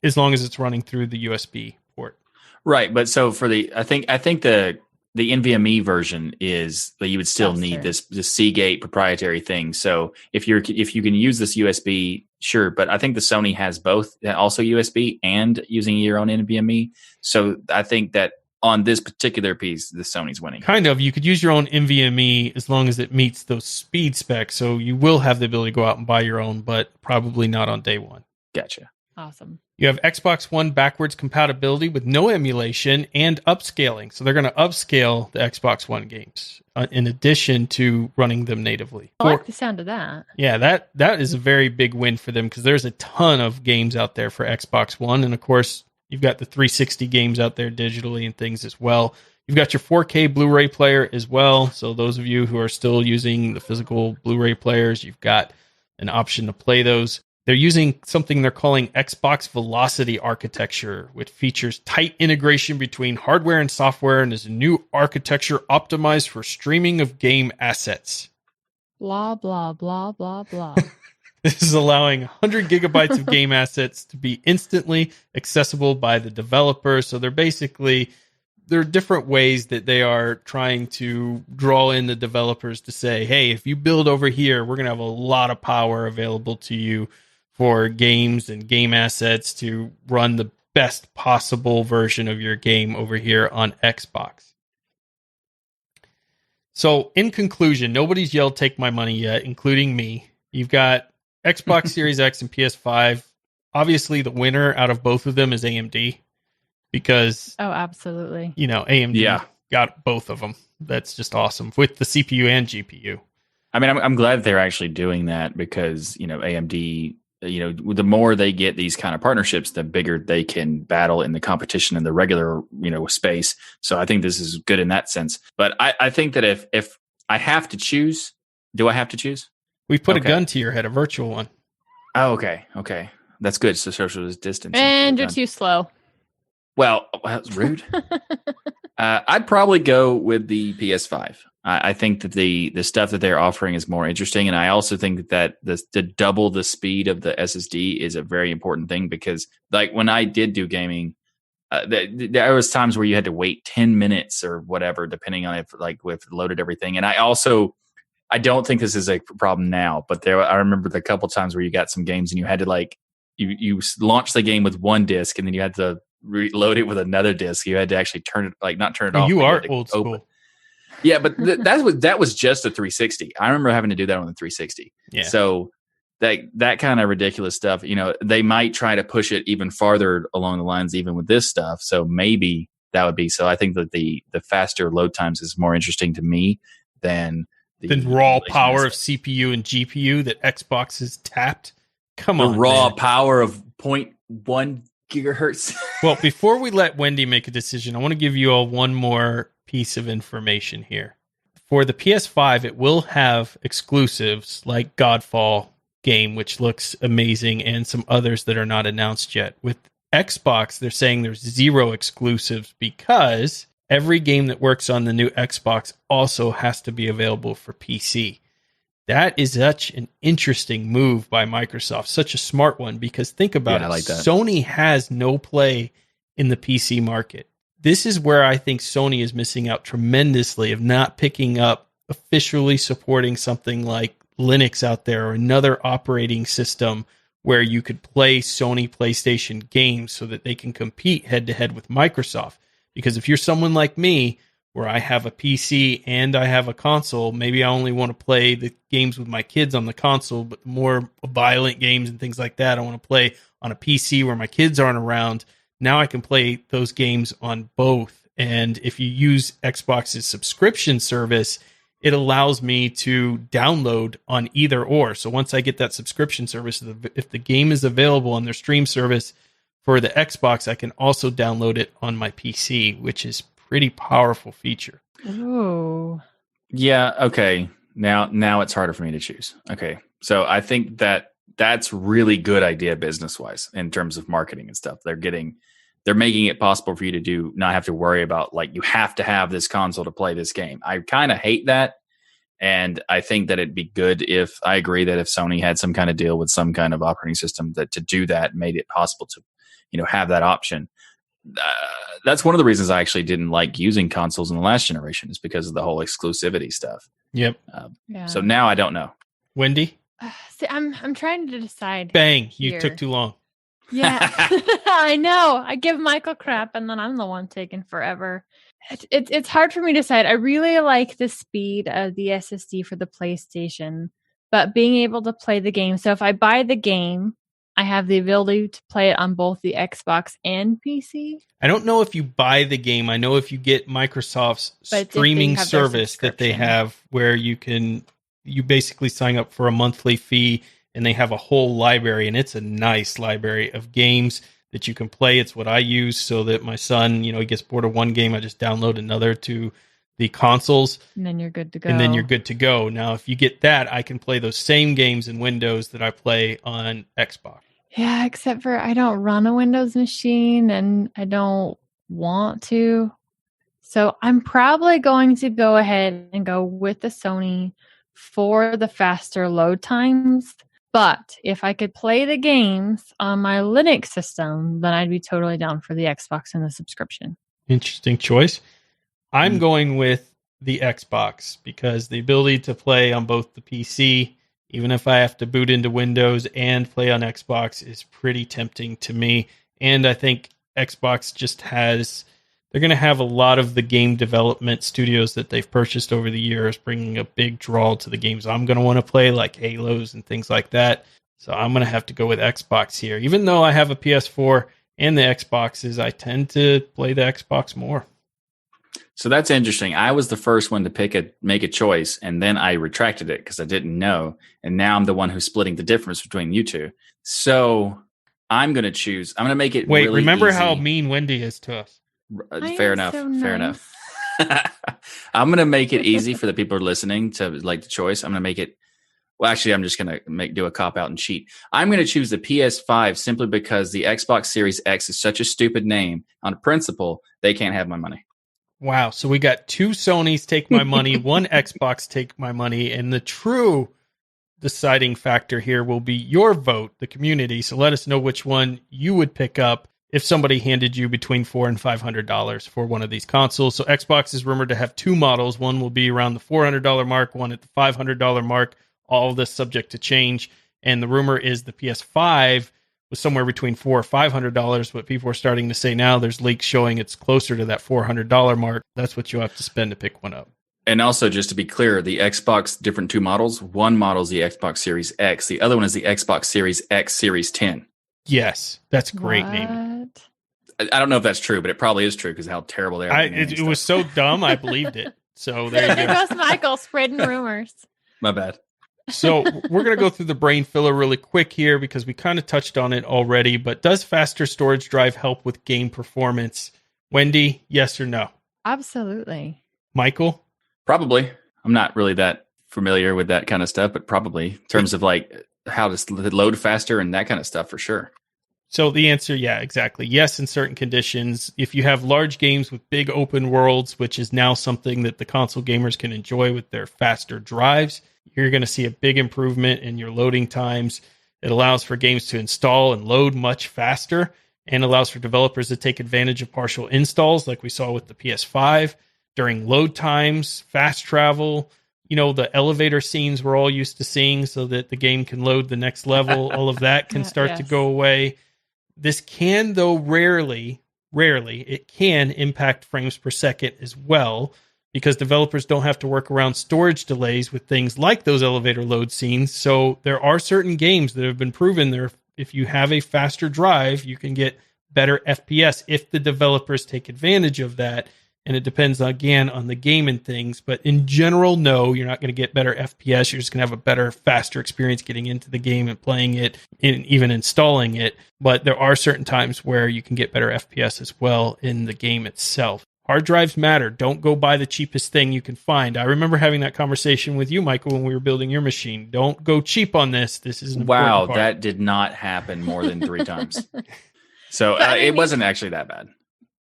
as long as it's running through the USB port. Right, but so for I think the NVMe version is that you would still need Faster. this Seagate proprietary thing. So if you can use this USB, sure. But I think the Sony has both, also USB and using your own NVMe. So I think that on this particular piece, the Sony's winning. Kind of. You could use your own NVMe as long as it meets those speed specs. So you will have the ability to go out and buy your own, but probably not on day one. Gotcha. Awesome. You have Xbox One backwards compatibility with no emulation and upscaling. So they're going to upscale the Xbox One games in addition to running them natively. I like the sound of that. Yeah, that is a very big win for them because there's a ton of games out there for Xbox One. And of course, you've got the 360 games out there digitally and things as well. You've got your 4K Blu-ray player as well. So those of you who are still using the physical Blu-ray players, you've got an option to play those. They're using something they're calling Xbox Velocity architecture, which features tight integration between hardware and software and is a new architecture optimized for streaming of game assets. Blah, blah, blah, blah, blah. This is allowing 100 gigabytes of game assets to be instantly accessible by the developer. So there are different ways that they are trying to draw in the developers to say, hey, if you build over here, we're going to have a lot of power available to you for games and game assets to run the best possible version of your game over here on Xbox. So in conclusion, nobody's yelled take my money yet, including me. You've got Xbox Series X and PS5. Obviously, the winner out of both of them is AMD because, oh, absolutely. AMD got both of them. That's just awesome with the CPU and GPU. I mean, I'm glad they're actually doing that because, AMD, the more they get these kind of partnerships, the bigger they can battle in the competition in the regular, space. So I think this is good in that sense. But I think that if I have to choose, do I have to choose? We put a gun to your head, a virtual one. Oh, okay. That's good. So social distance. And you're too slow. Well, that's rude. I'd probably go with the PS5. I think that the stuff that they're offering is more interesting, and I also think that the double the speed of the SSD is a very important thing because, like, when I did do gaming, there was times where you had to wait 10 minutes or whatever, depending on if loaded everything. And I don't think this is a problem now, but I remember the couple times where you got some games and you had to you launch the game with one disc and then you had to reload it with another disc. You had to actually not turn it off. You are old school. Yeah, but that was just a 360. I remember having to do that on the 360. Yeah. So that kind of ridiculous stuff, they might try to push it even farther along the lines, even with this stuff. So maybe that would be. So I think that the faster load times is more interesting to me than the raw power of CPU and GPU that Xbox has tapped. Come on, the raw power of 0.1 gigahertz. Well, before we let Wendy make a decision, I want to give you all one more piece of information here. For the PS5, it will have exclusives like Godfall game, which looks amazing, and some others that are not announced yet. With Xbox, they're saying there's 0 exclusives because every game that works on the new Xbox also has to be available for PC. That is such an interesting move by Microsoft, such a smart one, because think about it. I like that. Sony has no play in the PC market. This is where I think Sony is missing out tremendously of not picking up officially supporting something like Linux out there or another operating system where you could play Sony PlayStation games so that they can compete head to head with Microsoft. Because if you're someone like me, where I have a PC and I have a console, maybe I only want to play the games with my kids on the console, but the more violent games and things like that, I want to play on a PC where my kids aren't around. Now I can play those games on both. And if you use Xbox's subscription service, it allows me to download on either or. So once I get that subscription service, if the game is available on their stream service for the Xbox, I can also download it on my PC, which is pretty powerful feature. Ooh. Yeah, okay. Now it's harder for me to choose. Okay. So I think that's really good idea business-wise in terms of marketing and stuff. They're making it possible for you to not have to worry about you have to have this console to play this game. I kind of hate that And I think that it'd be good if Sony had some kind of deal with some kind of operating system that to do that made it possible to, have that option. That's one of the reasons I actually didn't like using consoles in the last generation is because of the whole exclusivity stuff. Yep. So now I don't know. Wendy? See, I'm trying to decide. Bang. Here. You took too long. Yeah, I know. I give Michael crap and then I'm the one taking forever. It's hard for me to decide. I really like the speed of the SSD for the PlayStation, but being able to play the game. So if I buy the game, I have the ability to play it on both the Xbox and PC. I don't know if you buy the game. I know if you get Microsoft's streaming service that they have where you basically sign up for a monthly fee and they have a whole library, and it's a nice library of games that you can play. It's what I use so that my son, he gets bored of one game, I just download another to the consoles. And then you're good to go. Now, if you get that, I can play those same games in Windows that I play on Xbox. Yeah, except for I don't run a Windows machine and I don't want to. So I'm probably going to go ahead and go with the Sony for the faster load times. But if I could play the games on my Linux system, then I'd be totally down for the Xbox and the subscription. Interesting choice. I'm going with the Xbox because the ability to play on both the PC, even if I have to boot into Windows and play on Xbox, is pretty tempting to me. And I think Xbox they're going to have a lot of the game development studios that they've purchased over the years, bringing a big draw to the games I'm going to want to play, like Halos and things like that. So I'm going to have to go with Xbox here. Even though I have a PS4 and the Xboxes, I tend to play the Xbox more. So that's interesting. I was the first one to make a choice, and then I retracted it because I didn't know. And now I'm the one who's splitting the difference between you two. So I'm going to choose. I'm going to make it Wait, really remember easy. how mean Wendy is to us. Fair enough. So nice. Fair enough. I'm going to make it easy for the people who are listening to like the choice. I'm going to make it. Well, actually, I'm just going to do a cop out and cheat. I'm going to choose the PS5 simply because the Xbox Series X is such a stupid name. On principle, they can't have my money. Wow. So we got 2 Sonys take my money, 1 Xbox take my money, and the true deciding factor here will be your vote, the community. So let us know which one you would pick up if somebody handed you between $400 and $500 for one of these consoles. So Xbox is rumored to have 2 models. One will be around the $400 mark, one at the $500 mark. All of this subject to change. And the rumor is the PS5 was somewhere between $400 or $500, but people are starting to say now there's leaks showing it's closer to that $400 mark. That's what you'll have to spend to pick one up. And also, just to be clear, the Xbox, different 2 models. One model is the Xbox Series X. The other one is the Xbox Series X Series 10. Yes, that's great naming. I don't know if that's true, but it probably is true because how terrible they are. It was so dumb, I believed it. So there you go. There goes Michael spreading rumors. My bad. So we're going to go through the brain filler really quick here because we kind of touched on it already, but does faster storage drive help with game performance? Wendy, yes or no? Absolutely. Michael? Probably. I'm not really that familiar with that kind of stuff, but probably in terms of like how to load faster and that kind of stuff for sure. So the answer, yeah, exactly. Yes, in certain conditions. If you have large games with big open worlds, which is now something that the console gamers can enjoy with their faster drives, you're going to see a big improvement in your loading times. It allows for games to install and load much faster and allows for developers to take advantage of partial installs like we saw with the PS5 during load times, fast travel, the elevator scenes we're all used to seeing so that the game can load the next level. All of that can start to go away. This can, though rarely, it can impact frames per second as well, because developers don't have to work around storage delays with things like those elevator load scenes. So there are certain games that have been proven there. If you have a faster drive, you can get better FPS if the developers take advantage of that. And it depends, again, on the game and things. But in general, no, you're not going to get better FPS. You're just going to have a better, faster experience getting into the game and playing it and even installing it. But there are certain times where you can get better FPS as well in the game itself. Hard drives matter. Don't go buy the cheapest thing you can find. I remember having that conversation with you, Michael, when we were building your machine. Don't go cheap on this. This is an important part. That did not happen more than 3 times. So it wasn't actually that bad.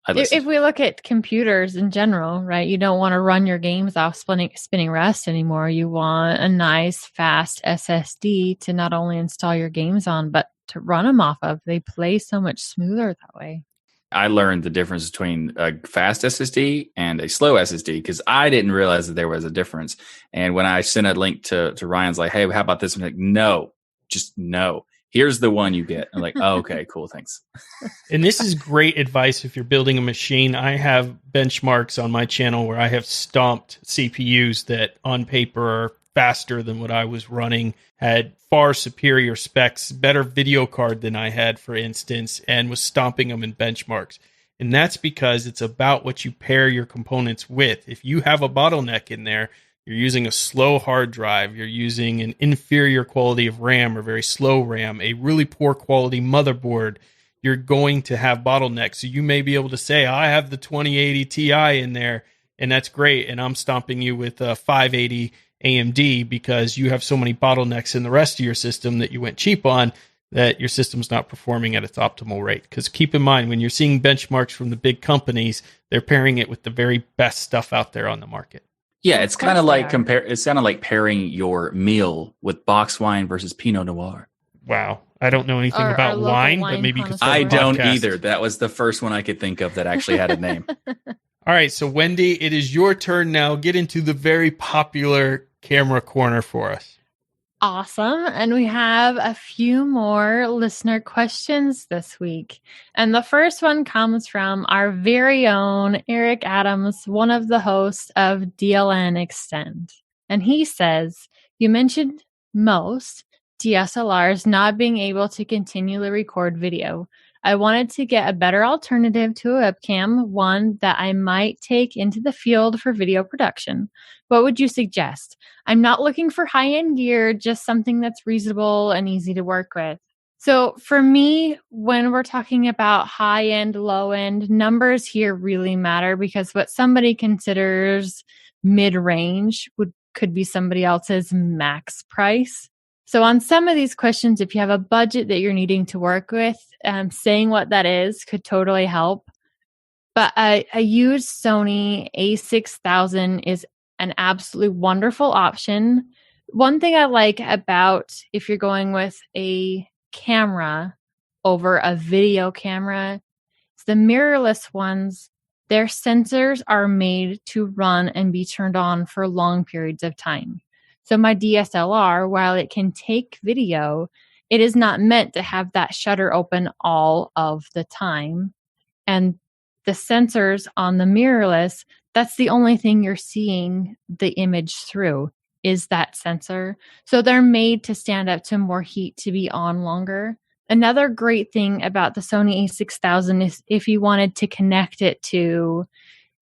I listen. If we look at computers in general, right, you don't want to run your games off spinning rest anymore. You want a nice, fast SSD to not only install your games on, but to run them off of. They play so much smoother that way. I learned the difference between a fast SSD and a slow SSD because I didn't realize that there was a difference. And when I sent a link to Ryan's like, hey, how about this? I'm like, no, just no. Here's the one you get. I'm like, oh, okay, cool, thanks. And this is great advice if you're building a machine. I have benchmarks on my channel where I have stomped CPUs that on paper are faster than what I was running, had far superior specs, better video card than I had, for instance, and was stomping them in benchmarks. And that's because it's about what you pair your components with. If you have a bottleneck in there, you're using a slow hard drive, you're using an inferior quality of RAM or very slow RAM, a really poor quality motherboard, you're going to have bottlenecks. So you may be able to say, I have the 2080 Ti in there, and that's great. And I'm stomping you with a 580 AMD because you have so many bottlenecks in the rest of your system that you went cheap on that your system's not performing at its optimal rate. Because keep in mind, when you're seeing benchmarks from the big companies, they're pairing it with the very best stuff out there on the market. Yeah, it's kind of like it's kind of like pairing your meal with box wine versus Pinot Noir. Wow. I don't know anything about wine, but maybe you could start I a don't podcast. either. That was the first one I could think of that actually had a name. All right, so Wendy, it is your turn now. Get into the very popular camera corner for us. Awesome. And we have a few more listener questions this week. And the first one comes from our very own Eric Adams, one of the hosts of DLN Extend. And he says, you mentioned most DSLRs not being able to continually record video. I wanted to get a better alternative to a webcam, one that I might take into the field for video production. What would you suggest? I'm not looking for high-end gear, just something that's reasonable and easy to work with. So for me, when we're talking about high-end, low-end, numbers here really matter because what somebody considers mid-range could be somebody else's max price. So on some of these questions, if you have a budget that you're needing to work with, saying what that is could totally help. But a used Sony A6000 is an absolutely wonderful option. One thing I like about if you're going with a camera over a video camera is the mirrorless ones. Their sensors are made to run and be turned on for long periods of time. So my DSLR, while it can take video, it is not meant to have that shutter open all of the time. And the sensors on the mirrorless, that's the only thing you're seeing the image through is that sensor. So they're made to stand up to more heat to be on longer. Another great thing about the Sony A6000 is if you wanted to connect it to,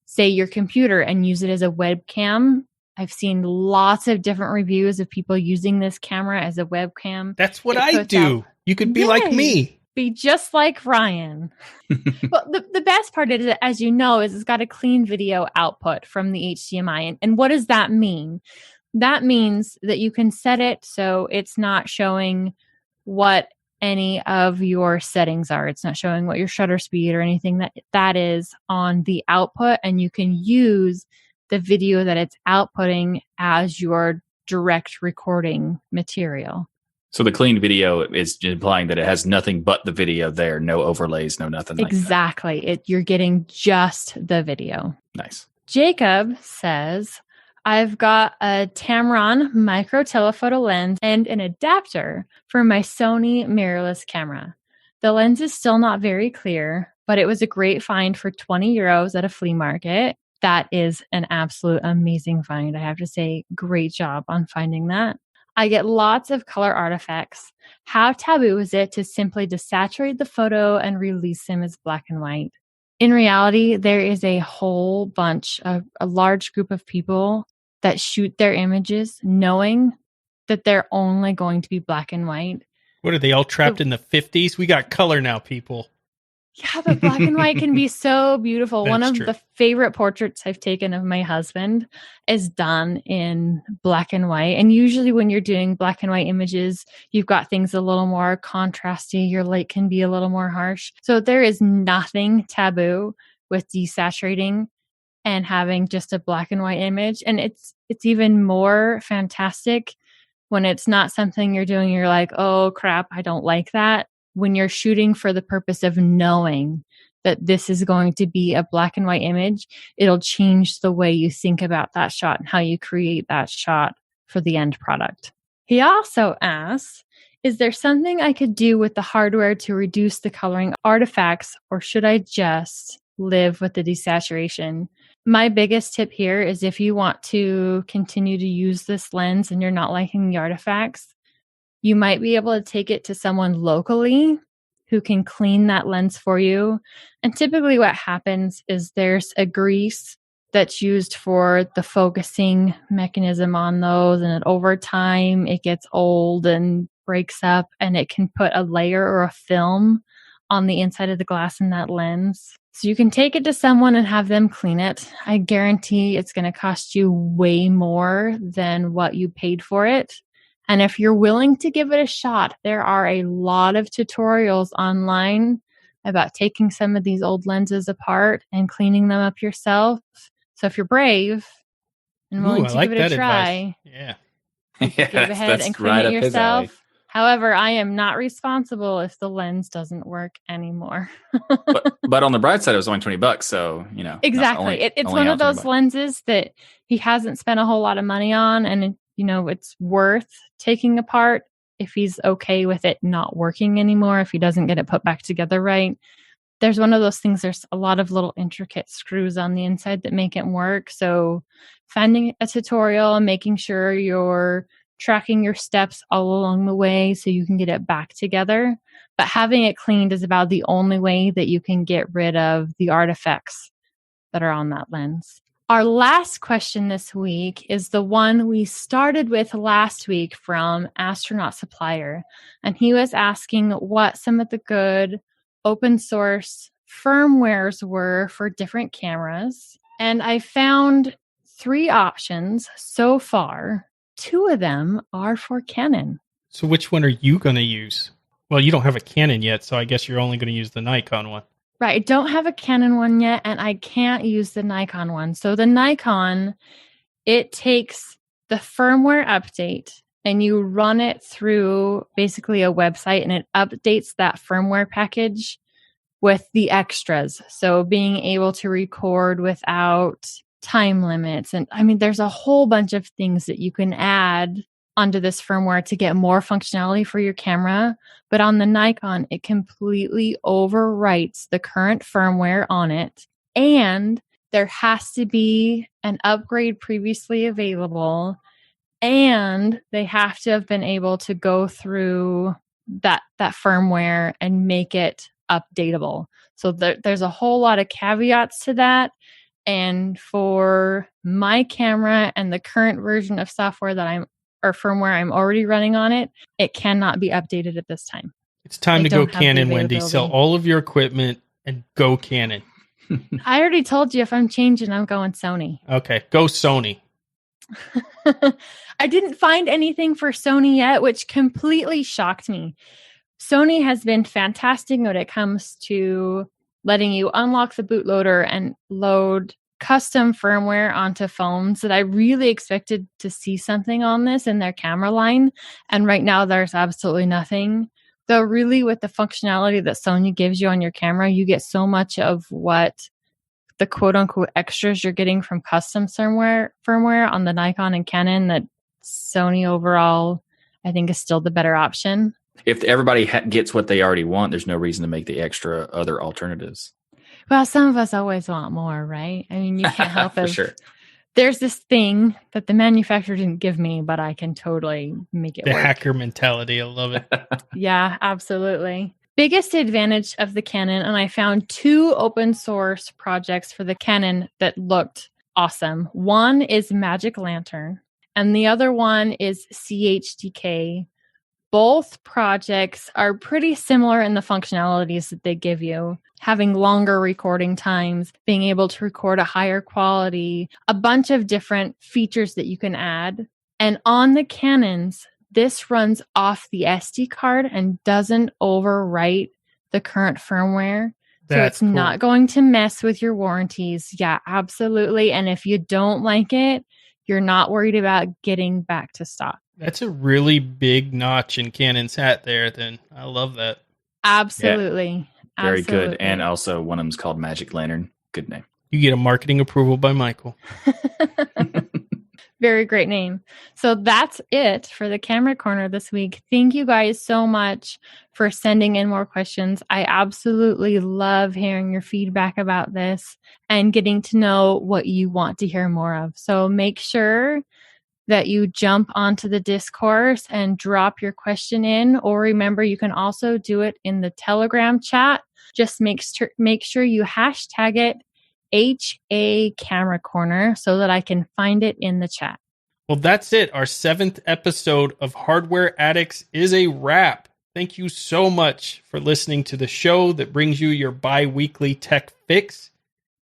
say, your computer and use it as a webcam. I've seen lots of different reviews of people using this camera as a webcam. That's what I do. You could be like me. Be just like Ryan. Well, the best part is, as you know, is it's got a clean video output from the HDMI. And what does that mean? That means that you can set it so it's not showing what any of your settings are. It's not showing what your shutter speed or anything that is on the output. And you can use the video that it's outputting as your direct recording material. So the clean video is implying that it has nothing but the video there, no overlays, no nothing like that. Exactly. You're getting just the video. Nice. Jacob says, I've got a Tamron micro telephoto lens and an adapter for my Sony mirrorless camera. The lens is still not very clear, but it was a great find for 20 euros at a flea market. That is an absolute amazing find. I have to say, great job on finding that. I get lots of color artifacts. How taboo is it to simply desaturate the photo and release them as black and white? In reality, there is a whole bunch of a large group of people that shoot their images knowing that they're only going to be black and white. What are they all trapped in the 50s? We got color now, people. Yeah, but black and white can be so beautiful. That's One of true. the favorite portraits I've taken of my husband is done in black and white. And usually when you're doing black and white images, you've got things a little more contrasty. Your light can be a little more harsh. So there is nothing taboo with desaturating and having just a black and white image. And it's even more fantastic when it's not something you're doing, you're like, oh crap, I don't like that. When you're shooting for the purpose of knowing that this is going to be a black and white image, it'll change the way you think about that shot and how you create that shot for the end product. He also asks, is there something I could do with the hardware to reduce the coloring artifacts, or should I just live with the desaturation? My biggest tip here is if you want to continue to use this lens and you're not liking the artifacts, you might be able to take it to someone locally who can clean that lens for you. And typically what happens is there's a grease that's used for the focusing mechanism on those, and over time it gets old and breaks up, and it can put a layer or a film on the inside of the glass in that lens. So you can take it to someone and have them clean it. I guarantee it's going to cost you way more than what you paid for it. And if you're willing to give it a shot, there are a lot of tutorials online about taking some of these old lenses apart and cleaning them up yourself. So if you're brave and willing to give it a try, give ahead and clean it yourself. However, I am not responsible if the lens doesn't work anymore. but on the bright side, it was only $20. So, exactly. It's one of those lenses that he hasn't spent a whole lot of money on. And, it's worth taking apart if he's okay with it not working anymore, if he doesn't get it put back together right. There's one of those things, there's a lot of little intricate screws on the inside that make it work. So finding a tutorial and making sure you're tracking your steps all along the way so you can get it back together. But having it cleaned is about the only way that you can get rid of the artifacts that are on that lens. Our last question this week is the one we started with last week from Astronaut Supplier. And he was asking what some of the good open source firmwares were for different cameras. And I found 3 options so far. 2 of them are for Canon. So which one are you going to use? Well, you don't have a Canon yet, so I guess you're only going to use the Nikon one. Right. I don't have a Canon one yet, and I can't use the Nikon one. So the Nikon, it takes the firmware update and you run it through basically a website, and it updates that firmware package with the extras. So being able to record without time limits. And I mean, there's a whole bunch of things that you can add onto this firmware to get more functionality for your camera. But on the Nikon, it completely overwrites the current firmware on it. And there has to be an upgrade previously available. And they have to have been able to go through that firmware and make it updatable. So there's a whole lot of caveats to that. And for my camera and the current version of software or firmware I'm already running on it, it cannot be updated at this time. It's time to go Canon, Wendy. Sell all of your equipment and go Canon. I already told you if I'm changing, I'm going Sony. Okay, go Sony. I didn't find anything for Sony yet, which completely shocked me. Sony has been fantastic when it comes to letting you unlock the bootloader and load custom firmware onto phones that I really expected to see something on this in their camera line. And right now there's absolutely nothing. Though really with the functionality that Sony gives you on your camera, you get so much of what the quote unquote extras you're getting from custom firmware on the Nikon and Canon that Sony overall, I think, is still the better option. If everybody gets what they already want, there's no reason to make the extra other alternatives. Well, some of us always want more, right? I mean, you can't help it. Sure. There's this thing that the manufacturer didn't give me, but I can totally make it work. The hacker mentality. I love it. Yeah, absolutely. Biggest advantage of the Canon, and I found 2 open source projects for the Canon that looked awesome. One is Magic Lantern, and the other one is CHDK. Both projects are pretty similar in the functionalities that they give you. Having longer recording times, being able to record a higher quality, a bunch of different features that you can add. And on the Canons, this runs off the SD card and doesn't overwrite the current firmware. So it's not going to mess with your warranties. Yeah, absolutely. And if you don't like it, you're not worried about getting back to stock. That's a really big notch in Canon's hat there, then. I love that. Absolutely. Yeah, very Absolutely. good. And also one of them's called Magic Lantern. Good name. You get a marketing approval by Michael. Very great name. So that's it for the camera corner this week. Thank you guys so much for sending in more questions. I absolutely love hearing your feedback about this and getting to know what you want to hear more of. So make sure that you jump onto the discourse and drop your question in, or remember, you can also do it in the Telegram chat. Just make sure you hashtag it HA Camera Corner so that I can find it in the chat. Well, that's it. Our 7th episode of Hardware Addicts is a wrap. Thank you so much for listening to the show that brings you your bi-weekly tech fix.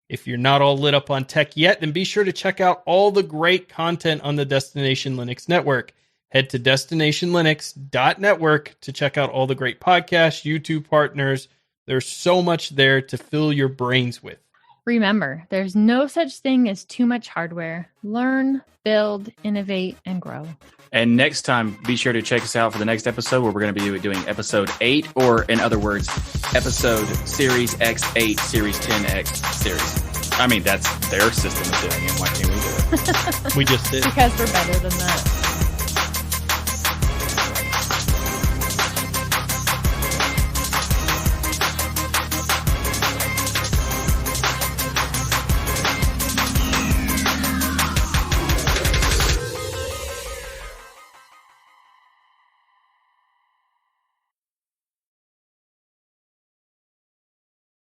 If you're not all lit up on tech yet, then be sure to check out all the great content on the Destination Linux Network. Head to destinationlinux.network to check out all the great podcasts, YouTube partners. There's so much there to fill your brains with. Remember, there's no such thing as too much hardware. Learn, build, innovate, and grow. And next time, be sure to check us out for the next episode where we're going to be doing episode 8, or in other words, episode Series X8, Series 10X series. I mean, that's their system of doing it. Why can't we do it? We just did. Because we're better than that.